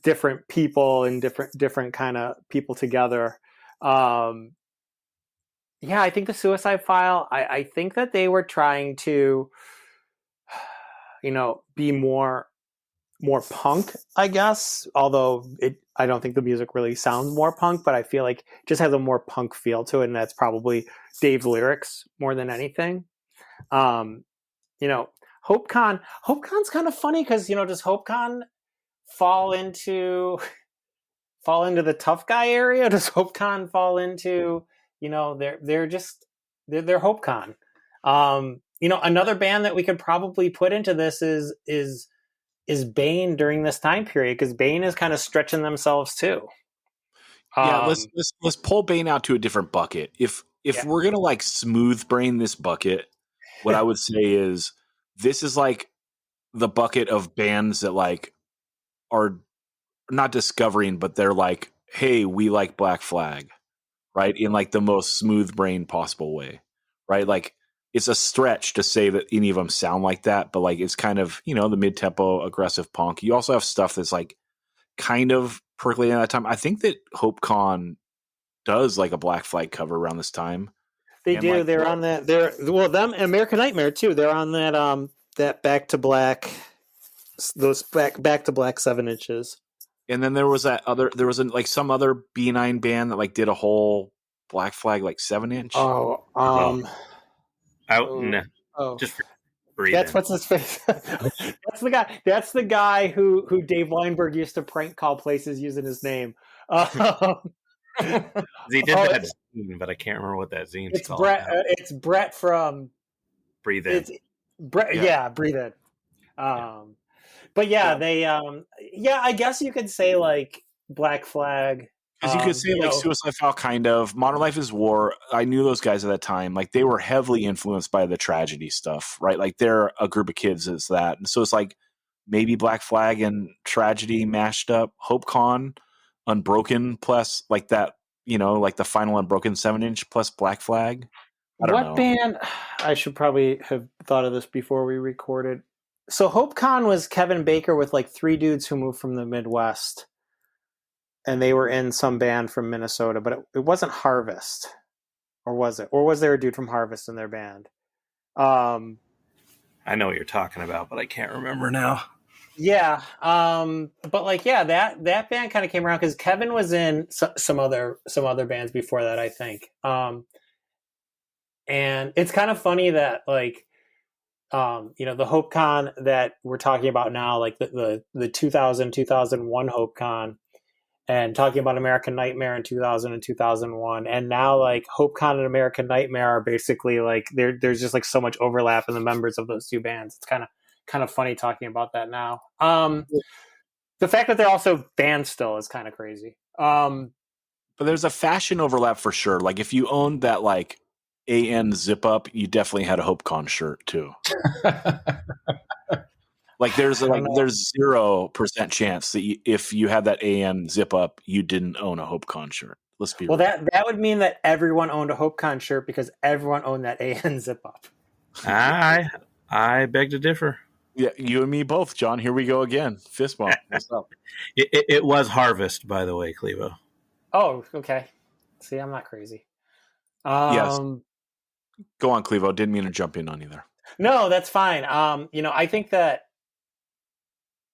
C: different people and different kind of people together. I think the Suicide File, I think that they were trying to, be more punk, I guess, although I don't think the music really sounds more punk, but I feel like it just has a more punk feel to it. And that's probably Dave's lyrics more than anything. HopeCon's kind of funny because, does HopeCon fall into the tough guy area? Does HopeCon fall into, they're HopeCon? Another band that we could probably put into this is Bane during this time period, because Bane is kind of stretching themselves too.
A: Yeah, let's pull Bane out to a different bucket. If we're gonna like smooth brain this bucket, what I would say is this is like the bucket of bands that like are not discovering, but they're like, hey, we like Black Flag, right? In like the most smooth brain possible way, right? Like it's a stretch to say that any of them sound like that, but like it's kind of, the mid tempo aggressive punk. You also have stuff that's like kind of percolating at that time. I think that HopeCon does like a Black Flag cover around this time.
C: They do. Like, they're on that. Them American Nightmare too. They're on that that Back to Black, those back to Black 7 inches.
A: And then there was like some other B9 band that like did a whole Black Flag like 7-inch.
E: Just breathe.
C: That's what's his face. That's the guy who Dave Weinberg used to prank call places using his name.
E: He did that zine, but I can't remember what that zine's called.
C: It's Brett from
E: Breathe In.
C: Brett, yeah, Breathe In. But they I guess you could say like Black Flag.
A: Because you could say like Suicide File, kind of. Modern Life is War. I knew those guys at that time. Like they were heavily influenced by the tragedy stuff, right? Like they're a group of kids as that. And so it's like maybe Black Flag and tragedy mashed up. HopeCon, Unbroken plus like that, like the final Unbroken 7-inch plus Black Flag. I don't know.
C: Band? I should probably have thought of this before we recorded. So HopeCon was Kevin Baker with like 3 dudes who moved from the Midwest. And they were in some band from Minnesota, but it wasn't Harvest. Or was it? Or was there a dude from Harvest in their band?
E: I know what you're talking about, but I can't remember now.
C: Yeah. But like, that band kind of came around because Kevin was in some other bands before that, I think. And it's kind of funny that like, the HopeCon that we're talking about now, like the 2001 HopeCon, and talking about American Nightmare in 2000 and 2001. And now like HopeCon and American Nightmare are basically like, there's just like so much overlap in the members of those two bands. It's kind of funny talking about that now. The fact that they're also bands still is kind of crazy.
A: But there's a fashion overlap for sure. Like if you owned that like AN zip up, you definitely had a HopeCon shirt too. Like there's 0% chance that if you had that AN zip up, you didn't own a HopeCon shirt. Let's be real.
C: That would mean that everyone owned a HopeCon shirt because everyone owned that AN zip up.
E: I beg to differ.
A: Yeah, you and me both, John. Here we go again. Fist bump. What's up?
E: It was Harvest, by the way, Clevo.
C: Oh, okay. See, I'm not crazy.
A: Yes. Go on, Clevo. Didn't mean to jump in on either.
C: No, that's fine. I think that,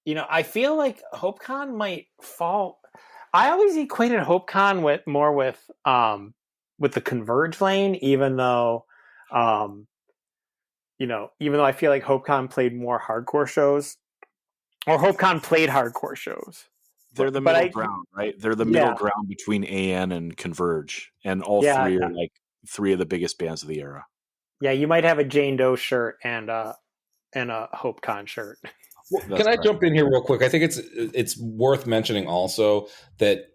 C: I feel like HopeCon might fall. I always equated HopeCon with the Converge lane, even though I feel like HopeCon played more hardcore shows, or HopeCon played hardcore shows.
A: They're the middle ground, right? They're the middle ground between AN and Converge, and all three are like three of the biggest bands of the era.
C: Yeah, you might have a Jane Doe shirt and a HopeCon shirt.
D: Well, can I jump in here real quick? I think it's worth mentioning also that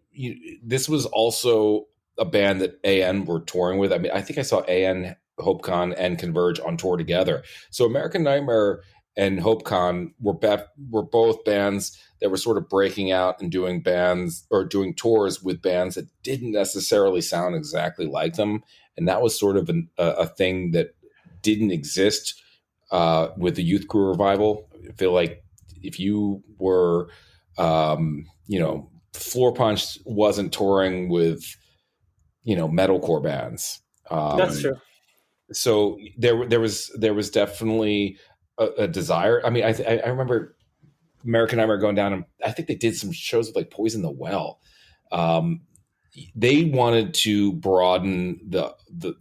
D: this was also a band that AN were touring with. I mean, I think I saw AN, HopeCon, and Converge on tour together. So American Nightmare and HopeCon were both bands that were sort of breaking out and doing tours with bands that didn't necessarily sound exactly like them, and that was sort of a thing that didn't exist with the Youth Crew revival. I feel like if you were, Floor Punch wasn't touring with, metalcore bands.
C: That's true.
D: So there was definitely a desire. I mean, I remember American Nightmare going down, and I think they did some shows with like Poison the Well. They wanted to broaden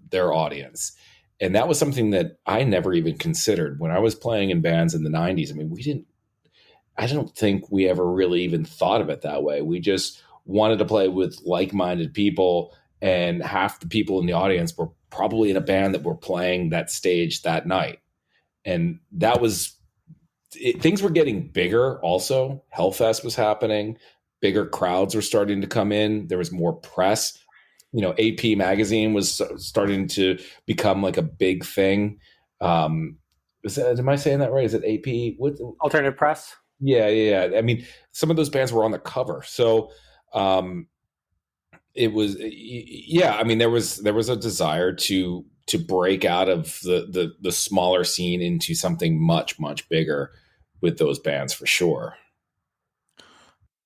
D: their audience. And that was something that I never even considered when I was playing in bands in the 90s. I mean, I don't think we ever really even thought of it that way. We just wanted to play with like-minded people, and half the people in the audience were probably in a band that were playing that stage that night. And that was it. Things were getting bigger also. Hellfest was happening. Bigger crowds were starting to come in. There was more press. AP magazine was starting to become like a big thing. Am I saying that right? Is it AP? What
C: Alternative Press?
D: Yeah. I mean, some of those bands were on the cover, so it was. I mean, there was a desire to break out of the smaller scene into something much, much bigger with those bands for sure.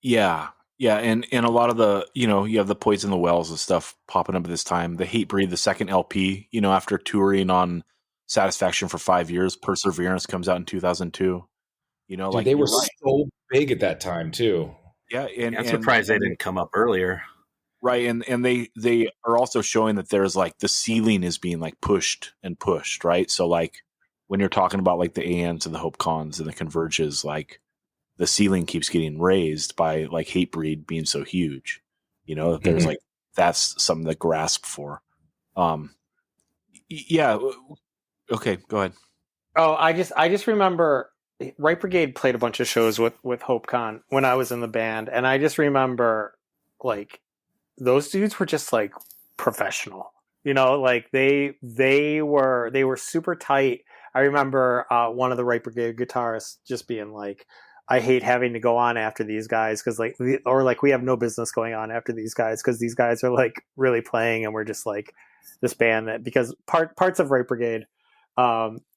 A: Yeah. Yeah, and a lot of the, you have the Poison the Wells and stuff popping up at this time. The Hatebreed, the second LP, after touring on Satisfaction for 5 years, Perseverance comes out in 2002.
D: Dude, they were so big at that time too.
A: Yeah, and
E: I'm surprised they didn't come up earlier.
A: Right, and they are also showing that there's like the ceiling is being like pushed, right? So like when you're talking about like the ANs and the Hope Cons and the Converges, like the ceiling keeps getting raised by like Hatebreed being so huge, there's like, that's something to grasp for. Yeah. Okay, go ahead.
C: Oh, I just remember Right Brigade played a bunch of shows with HopeCon when I was in the band, and I just remember like those dudes were just like professional, like they were super tight. I remember one of the Right Brigade guitarists just being like, I hate having to go on after these guys because we have no business going on after these guys because these guys are like really playing, and we're just like this band that, because parts of Right Brigade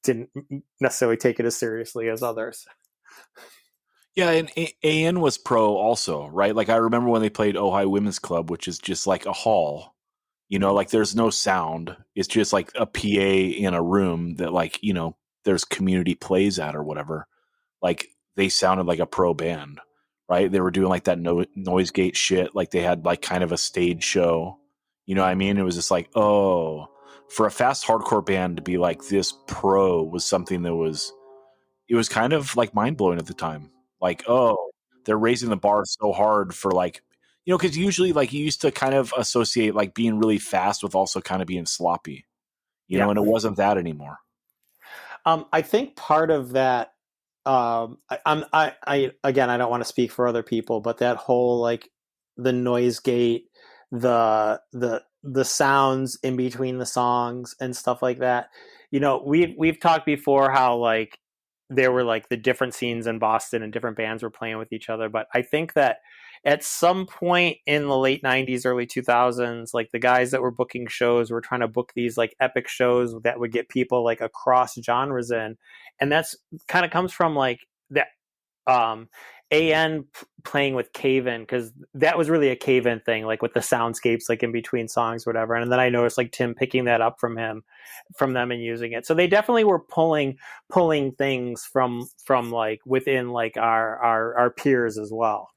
C: didn't necessarily take it as seriously as others.
A: Yeah, and AN was pro also, right? Like I remember when they played Ojai Women's Club, which is just like a hall, like there's no sound. It's just like a PA in a room that like, there's community plays at or whatever. Like they sounded like a pro band, right? They were doing like that noise gate shit. Like they had like kind of a stage show. You know what I mean? It was just like, oh, for a fast hardcore band to be like this pro was something that was kind of like mind blowing at the time. Like, oh, they're raising the bar so hard for like, because usually like you used to kind of associate like being really fast with also kind of being sloppy, and it wasn't that anymore.
C: I think part of that, I again, I don't want to speak for other people, but that whole like the noise gate, the sounds in between the songs and stuff like that. We've talked before how like there were like the different scenes in Boston and different bands were playing with each other, but I think that at some point in the late 90s, early 2000s, like the guys that were booking shows were trying to book these like epic shows that would get people like across genres in. And that's kind of comes from like that playing with Cave-In, because that was really a Cave-In thing, like with the soundscapes like in between songs, whatever. And then I noticed like Tim picking that up from them and using it. So they definitely were pulling things from like within like our peers as well.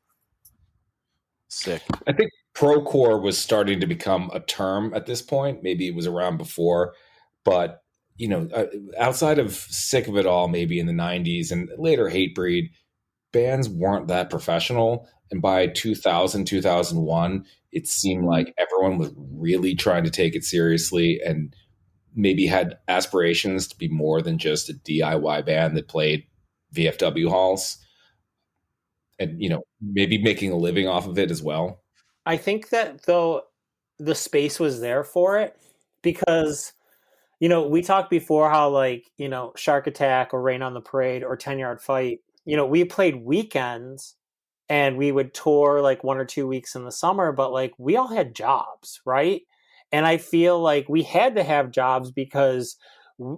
A: Sick.
D: I think procore was starting to become a term at this point. Maybe it was around before, but outside of Sick of It All, maybe in the 90s and later Hatebreed, bands weren't that professional. And by 2000, 2001, it seemed like everyone was really trying to take it seriously and maybe had aspirations to be more than just a DIY band that played VFW halls and, maybe making a living off of it as well.
C: I think that though the space was there for it because, we talked before how like, Shark Attack or Rain on the Parade or 10 Yard Fight, we played weekends and we would tour like 1 or 2 weeks in the summer, but like we all had jobs, right? And I feel like we had to have jobs because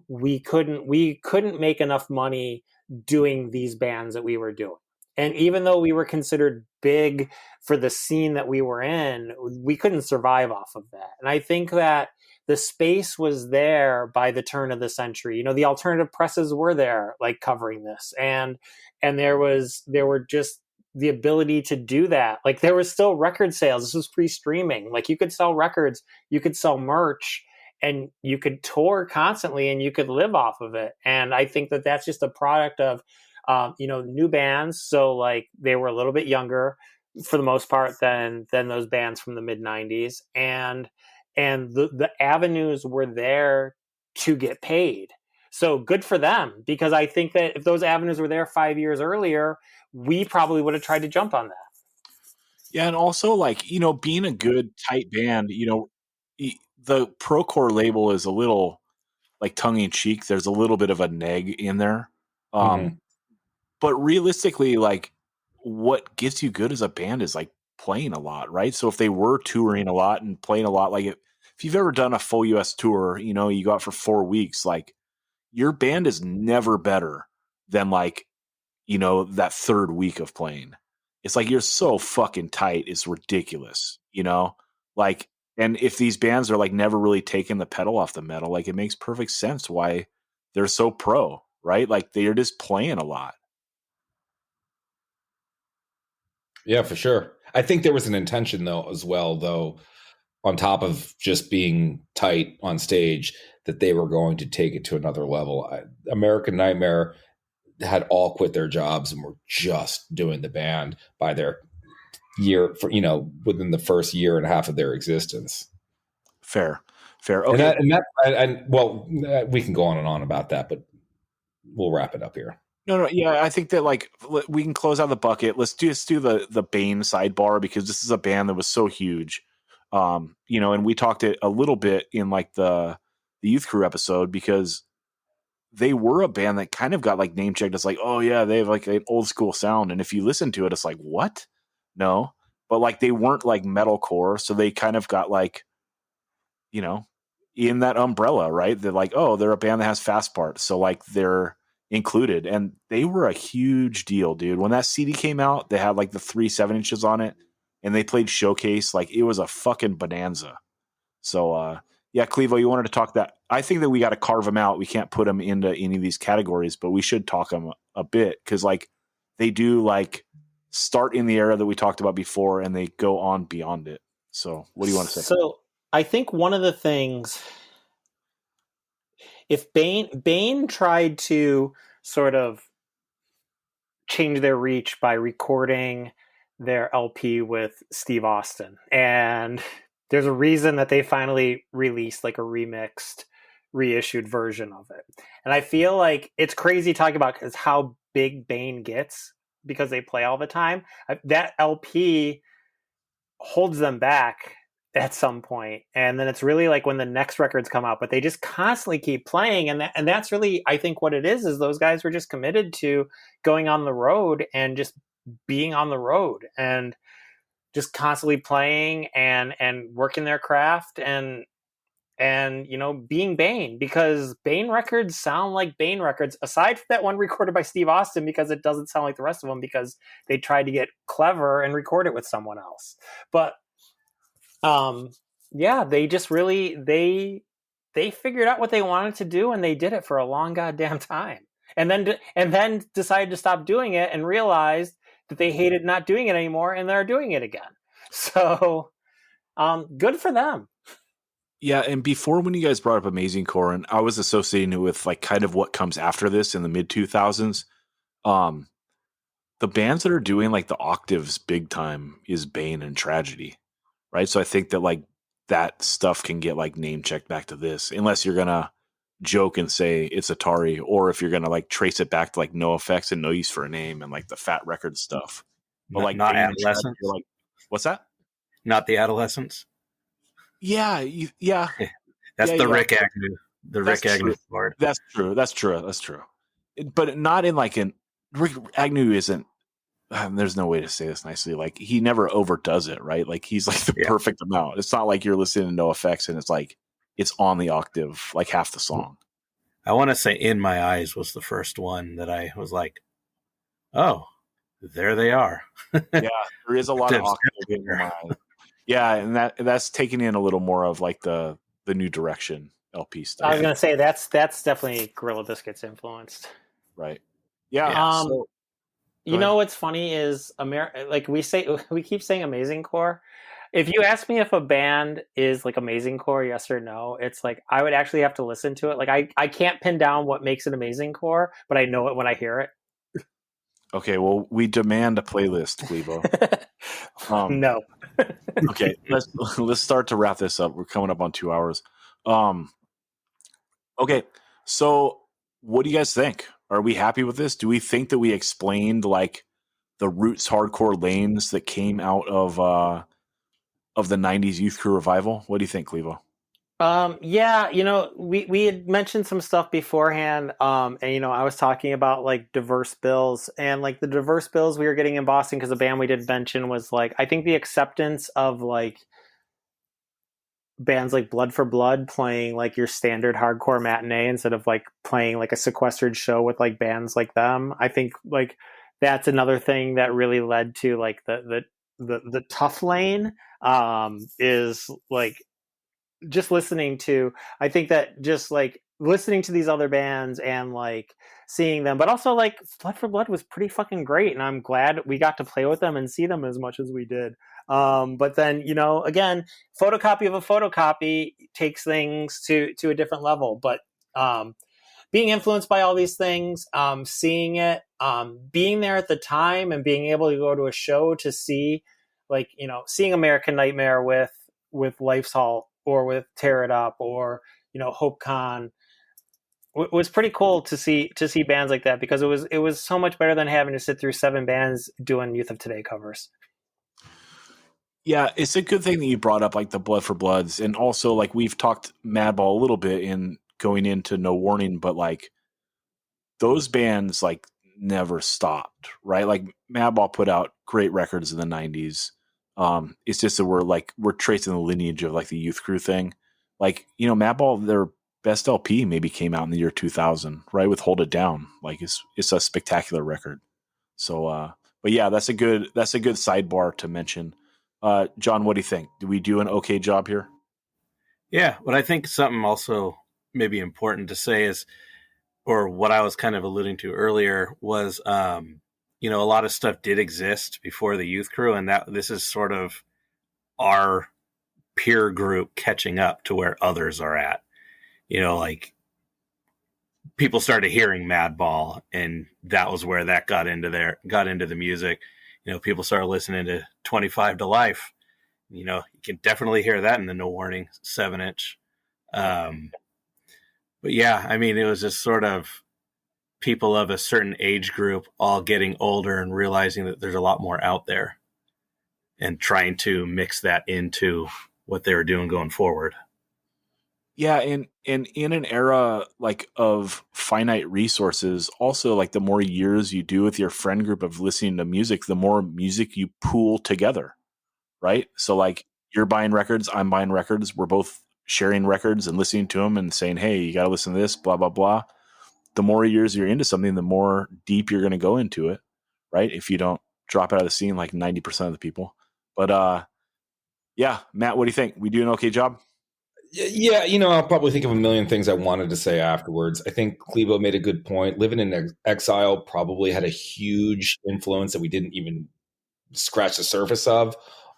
C: we couldn't make enough money doing these bands that we were doing. And even though we were considered big for the scene that we were in, we couldn't survive off of that. And I think that the space was there by the turn of the century. The alternative presses were there, like covering this, and there were just the ability to do that. Like there was still record sales. This was pre-streaming. Like you could sell records, you could sell merch, and you could tour constantly, and you could live off of it. And I think that that's just a product of new bands. So like they were a little bit younger for the most part than those bands from the mid 90s, and the avenues were there to get paid. So good for them, because I think that if those avenues were there 5 years earlier, we probably would have tried to jump on that.
A: Yeah, and also like, being a good tight band, the procore label is a little like tongue in cheek. There's a little bit of a neg in there. But realistically, like what gets you good as a band is like playing a lot, right? So if they were touring a lot and playing a lot, like if you've ever done a full US tour, you go out for 4 weeks, like your band is never better than like, that third week of playing. It's like you're so fucking tight, it's ridiculous, like, and if these bands are like never really taking the pedal off the metal, like it makes perfect sense why they're so pro, right? Like they're just playing a lot.
D: Yeah, for sure. I think there was an intention though, as well, though, on top of just being tight on stage, that they were going to take it to another level. American Nightmare had all quit their jobs and were just doing the band by their year for, within the first year and a half of their existence.
A: Fair. Okay.
D: Well, we can go on and on about that, but we'll wrap it up here.
A: No. Yeah, I think that like we can close out the bucket. Let's just do the Bane sidebar, because this is a band that was so huge. And we talked it a little bit in like the Youth Crew episode, because they were a band that kind of got like name checked as like, oh yeah, they have like an old school sound. And if you listen to it, it's like, what? No, but like they weren't like metalcore. So they kind of got like, in that umbrella, right? They're like, oh, they're a band that has fast parts. So like they're included, and they were a huge deal, dude. When that CD came out, they had like the 3 7-inches on it, and they played Showcase. Like it was a fucking bonanza. So, yeah, Clevo, you wanted to talk that. I think that we got to carve them out. We can't put them into any of these categories, but we should talk them a bit, because like they do like start in the era that we talked about before, and they go on beyond it. So what do you want to say?
C: So I think one of the things, if Bane tried to sort of change their reach by recording their LP with Steve Austin, and there's a reason that they finally released like a remixed, reissued version of it. And I feel like it's crazy talking about because how big Bane gets because they play all the time. That LP holds them back at some point, and then it's really like when the next records come out, but they just constantly keep playing, and that's really, I think, what it is those guys were just committed to going on the road and just being on the road. And just constantly playing and working their craft and being Bane, because Bane records sound like Bane records, aside from that one recorded by Steve Austin, because it doesn't sound like the rest of them because they tried to get clever and record it with someone else. But they just really they figured out what they wanted to do, and they did it for a long goddamn time, and then decided to stop doing it and realized that they hated not doing it anymore, and they're doing it again. So good for them.
A: Yeah, and before, when you guys brought up Amazing Core, and I was associating it with like kind of what comes after this in the mid 2000s, the bands that are doing like the octaves big time is Bane and Tragedy, right? So I think that like that stuff can get like name checked back to this, unless you're gonna joke and say it's Atari, or if you're gonna like trace it back to like No Effects and No Use for a Name and like the Fat Record stuff. But like
E: not
A: Bane and Tragedy,
E: Adolescence.
A: like, what's that?
E: Not the Adolescence.
A: Yeah, yeah.
E: That's
A: Yeah,
E: the
A: yeah.
E: Rick Agnew. The
A: That's
E: Rick Agnew
A: true.
E: part.
A: That's true. But not in like an Rick Agnew isn't. There's no way to say this nicely. Like, he never overdoes it, right? Like, he's like the perfect amount. It's not like you're listening to No Effects and it's like it's on the octave like half the song.
E: I want to say In My Eyes was the first one that I was like, oh, there they are.
A: Yeah, there is a lot of octave in my eyes. Yeah, and that's taking in a little more of like the New Direction LP stuff.
C: I was gonna say that's definitely Gorilla Biscuits influenced,
A: right? Yeah.
C: You know what's funny is like we keep saying Amazing Core. If you ask me if a band is like Amazing Core, yes or no, it's like I would actually have to listen to it. Like I can't pin down what makes it Amazing Core, but I know it when I hear it.
A: Okay, well, we demand a playlist, Clevo.
C: No.
A: Okay, let's start to wrap this up. We're coming up on 2 hours. Okay, so what do you guys think? Are we happy with this? Do we think that we explained like the roots hardcore lanes that came out of the 90s Youth Crew revival? What do you think, Clevo?
C: Yeah, we had mentioned some stuff beforehand, and I was talking about like diverse bills, and like the diverse bills we were getting in Boston, because the band we did mention was like, I think the acceptance of like bands like Blood for Blood playing like your standard hardcore matinee instead of like playing like a sequestered show with like bands like them. I think like that's another thing that really led to like the tough lane, is like just listening to, I think that just like listening to these other bands and like seeing them, but also like Blood for Blood was pretty fucking great, and I'm glad we got to play with them and see them as much as we did. But then, again, photocopy of a photocopy takes things to a different level. But being influenced by all these things, seeing it, being there at the time and being able to go to a show to see, like, seeing American Nightmare with Life's Halt or with Tear It Up or, Hope Con, was pretty cool to see bands like that, because it was so much better than having to sit through 7 bands doing Youth of Today covers.
A: Yeah, it's a good thing that you brought up like the Blood for Bloods, and also like we've talked Madball a little bit in going into No Warning, but like those bands like never stopped, right? Like Madball put out great records in the 90s. It's just that we're tracing the lineage of like the Youth Crew thing. Like, Madball, their best LP maybe came out in the year 2000, right? With Hold It Down. Like it's a spectacular record. So, but yeah, that's a good sidebar to mention. John, what do you think? Do we do an okay job here?
E: Yeah, but I think something also maybe important to say is, or what I was kind of alluding to earlier was, a lot of stuff did exist before the Youth Crew, and that this is sort of our peer group catching up to where others are at. Like people started hearing Madball, and that was where that got into the music. People started listening to 25 to Life. You can definitely hear that in the No Warning 7-inch. But yeah, I mean, it was just sort of people of a certain age group all getting older and realizing that there's a lot more out there and trying to mix that into what they were doing going forward.
A: Yeah, and in an era like of finite resources, also like the more years you do with your friend group of listening to music, the more music you pool together, right? So like you're buying records, I'm buying records. We're both sharing records and listening to them and saying, hey, you got to listen to this, blah, blah, blah. The more years you're into something, the more deep you're going to go into it, right? If you don't drop out of the scene like 90% of the people. But yeah, Matt, what do you think? We do an okay job?
D: Yeah, I'll probably think of a million things I wanted to say afterwards. I think Clevo made a good point. Living in exile probably had a huge influence that we didn't even scratch the surface of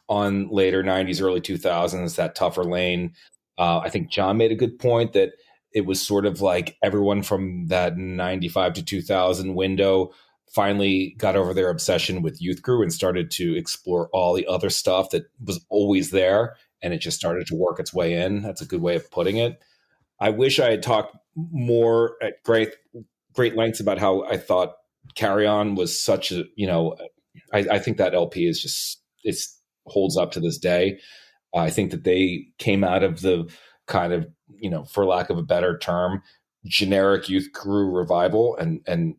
D: on later 90s, early 2000s, that tougher lane. I think John made a good point that it was sort of like everyone from that 95 to 2000 window finally got over their obsession with Youth Crew and started to explore all the other stuff that was always there, and it just started to work its way in. That's a good way of putting it. I wish I had talked more at great lengths about how I thought Carry On was such a, I think that LP is just, it holds up to this day. I think that they came out of the kind of, for lack of a better term, generic Youth Crew revival and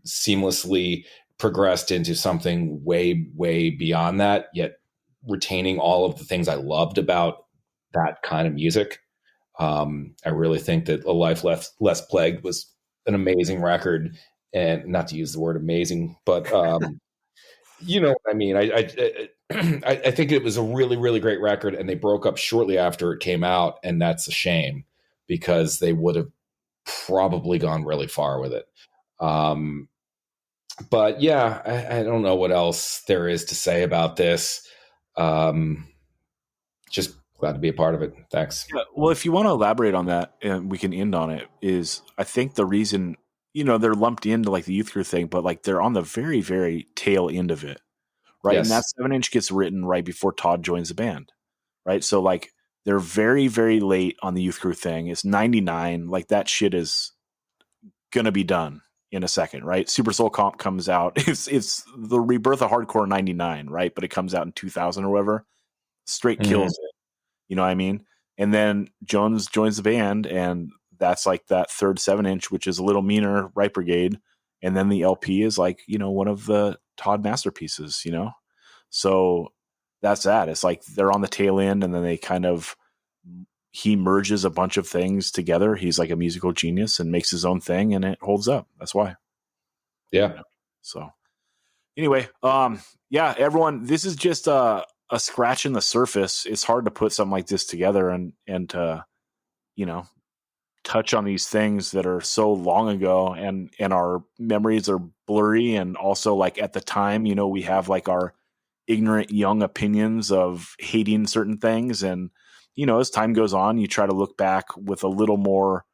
D: seamlessly progressed into something way, way beyond that, yet retaining all of the things I loved about that kind of music. I really think that A Life Less Plagued was an amazing record, and not to use the word amazing, but you know what I mean. I think it was a really, really great record, and they broke up shortly after it came out, and that's a shame because they would have probably gone really far with it. But yeah, I don't know what else there is to say about this. Just glad to be a part of it. Thanks.
A: Yeah, well, if you want to elaborate on that, and we can end on it, is I think the reason, they're lumped into like the Youth Crew thing, but like they're on the very, very tail end of it, right?
D: Yes.
A: And that 7-inch gets written right before Todd joins the band, right? So like they're very, very late on the Youth Crew thing. It's 99. Like that shit is gonna be done in a second, right? Super Soul Comp comes out. It's the rebirth of hardcore 99, right? But it comes out in 2000 or whatever. Straight kills it. You know what I mean? And then Jones joins the band, and that's like that third 7-inch, which is a little meaner, right? Brigade. And then the LP is like, one of the Todd masterpieces, So that's that. It's like they're on the tail end, and then he merges a bunch of things together. He's like a musical genius and makes his own thing, and it holds up. That's why.
D: Yeah.
A: So anyway, yeah, everyone, this is just a scratch in the surface. It's hard to put something like this together and to, touch on these things that are so long ago, and our memories are blurry. And also like at the time, we have like our ignorant young opinions of hating certain things. And, as time goes on, you try to look back with a little more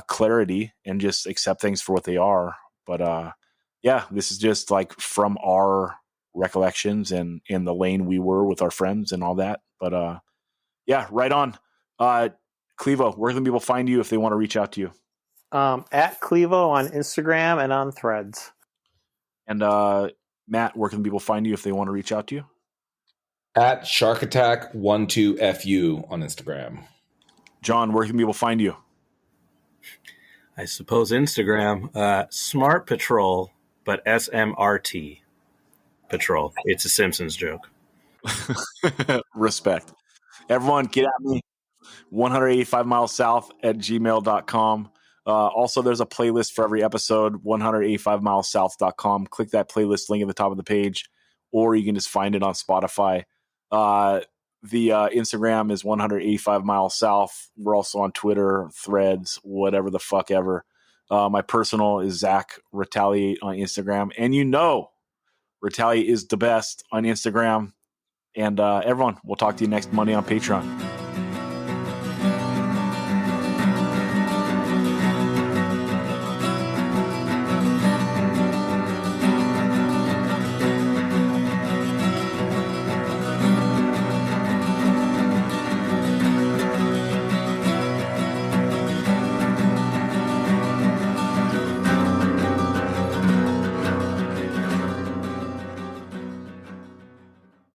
A: clarity and just accept things for what they are. But yeah, this is just like from our recollections and in the lane we were with our friends and all that. But yeah, right on. Clevo, where can people find you if they want to reach out to you?
C: At Clevo on Instagram and on Threads.
A: And Matt, where can people find you if they want to reach out to you?
D: At Shark Attack 12FU on Instagram.
A: John, where can people find you?
E: I suppose Instagram, Smart Patrol, but SMRT Patrol. It's a Simpsons joke.
A: Respect. Everyone, get at me. 185 miles south at gmail.com. Also, there's a playlist for every episode, 185milessouth.com. Click that playlist link at the top of the page, or you can just find it on Spotify. The Instagram is 185 miles south. We're also on Twitter, Threads, whatever the fuck ever. My personal is Zach Retaliate on Instagram. And Retaliate is the best on Instagram. And everyone, we'll talk to you next Monday on Patreon.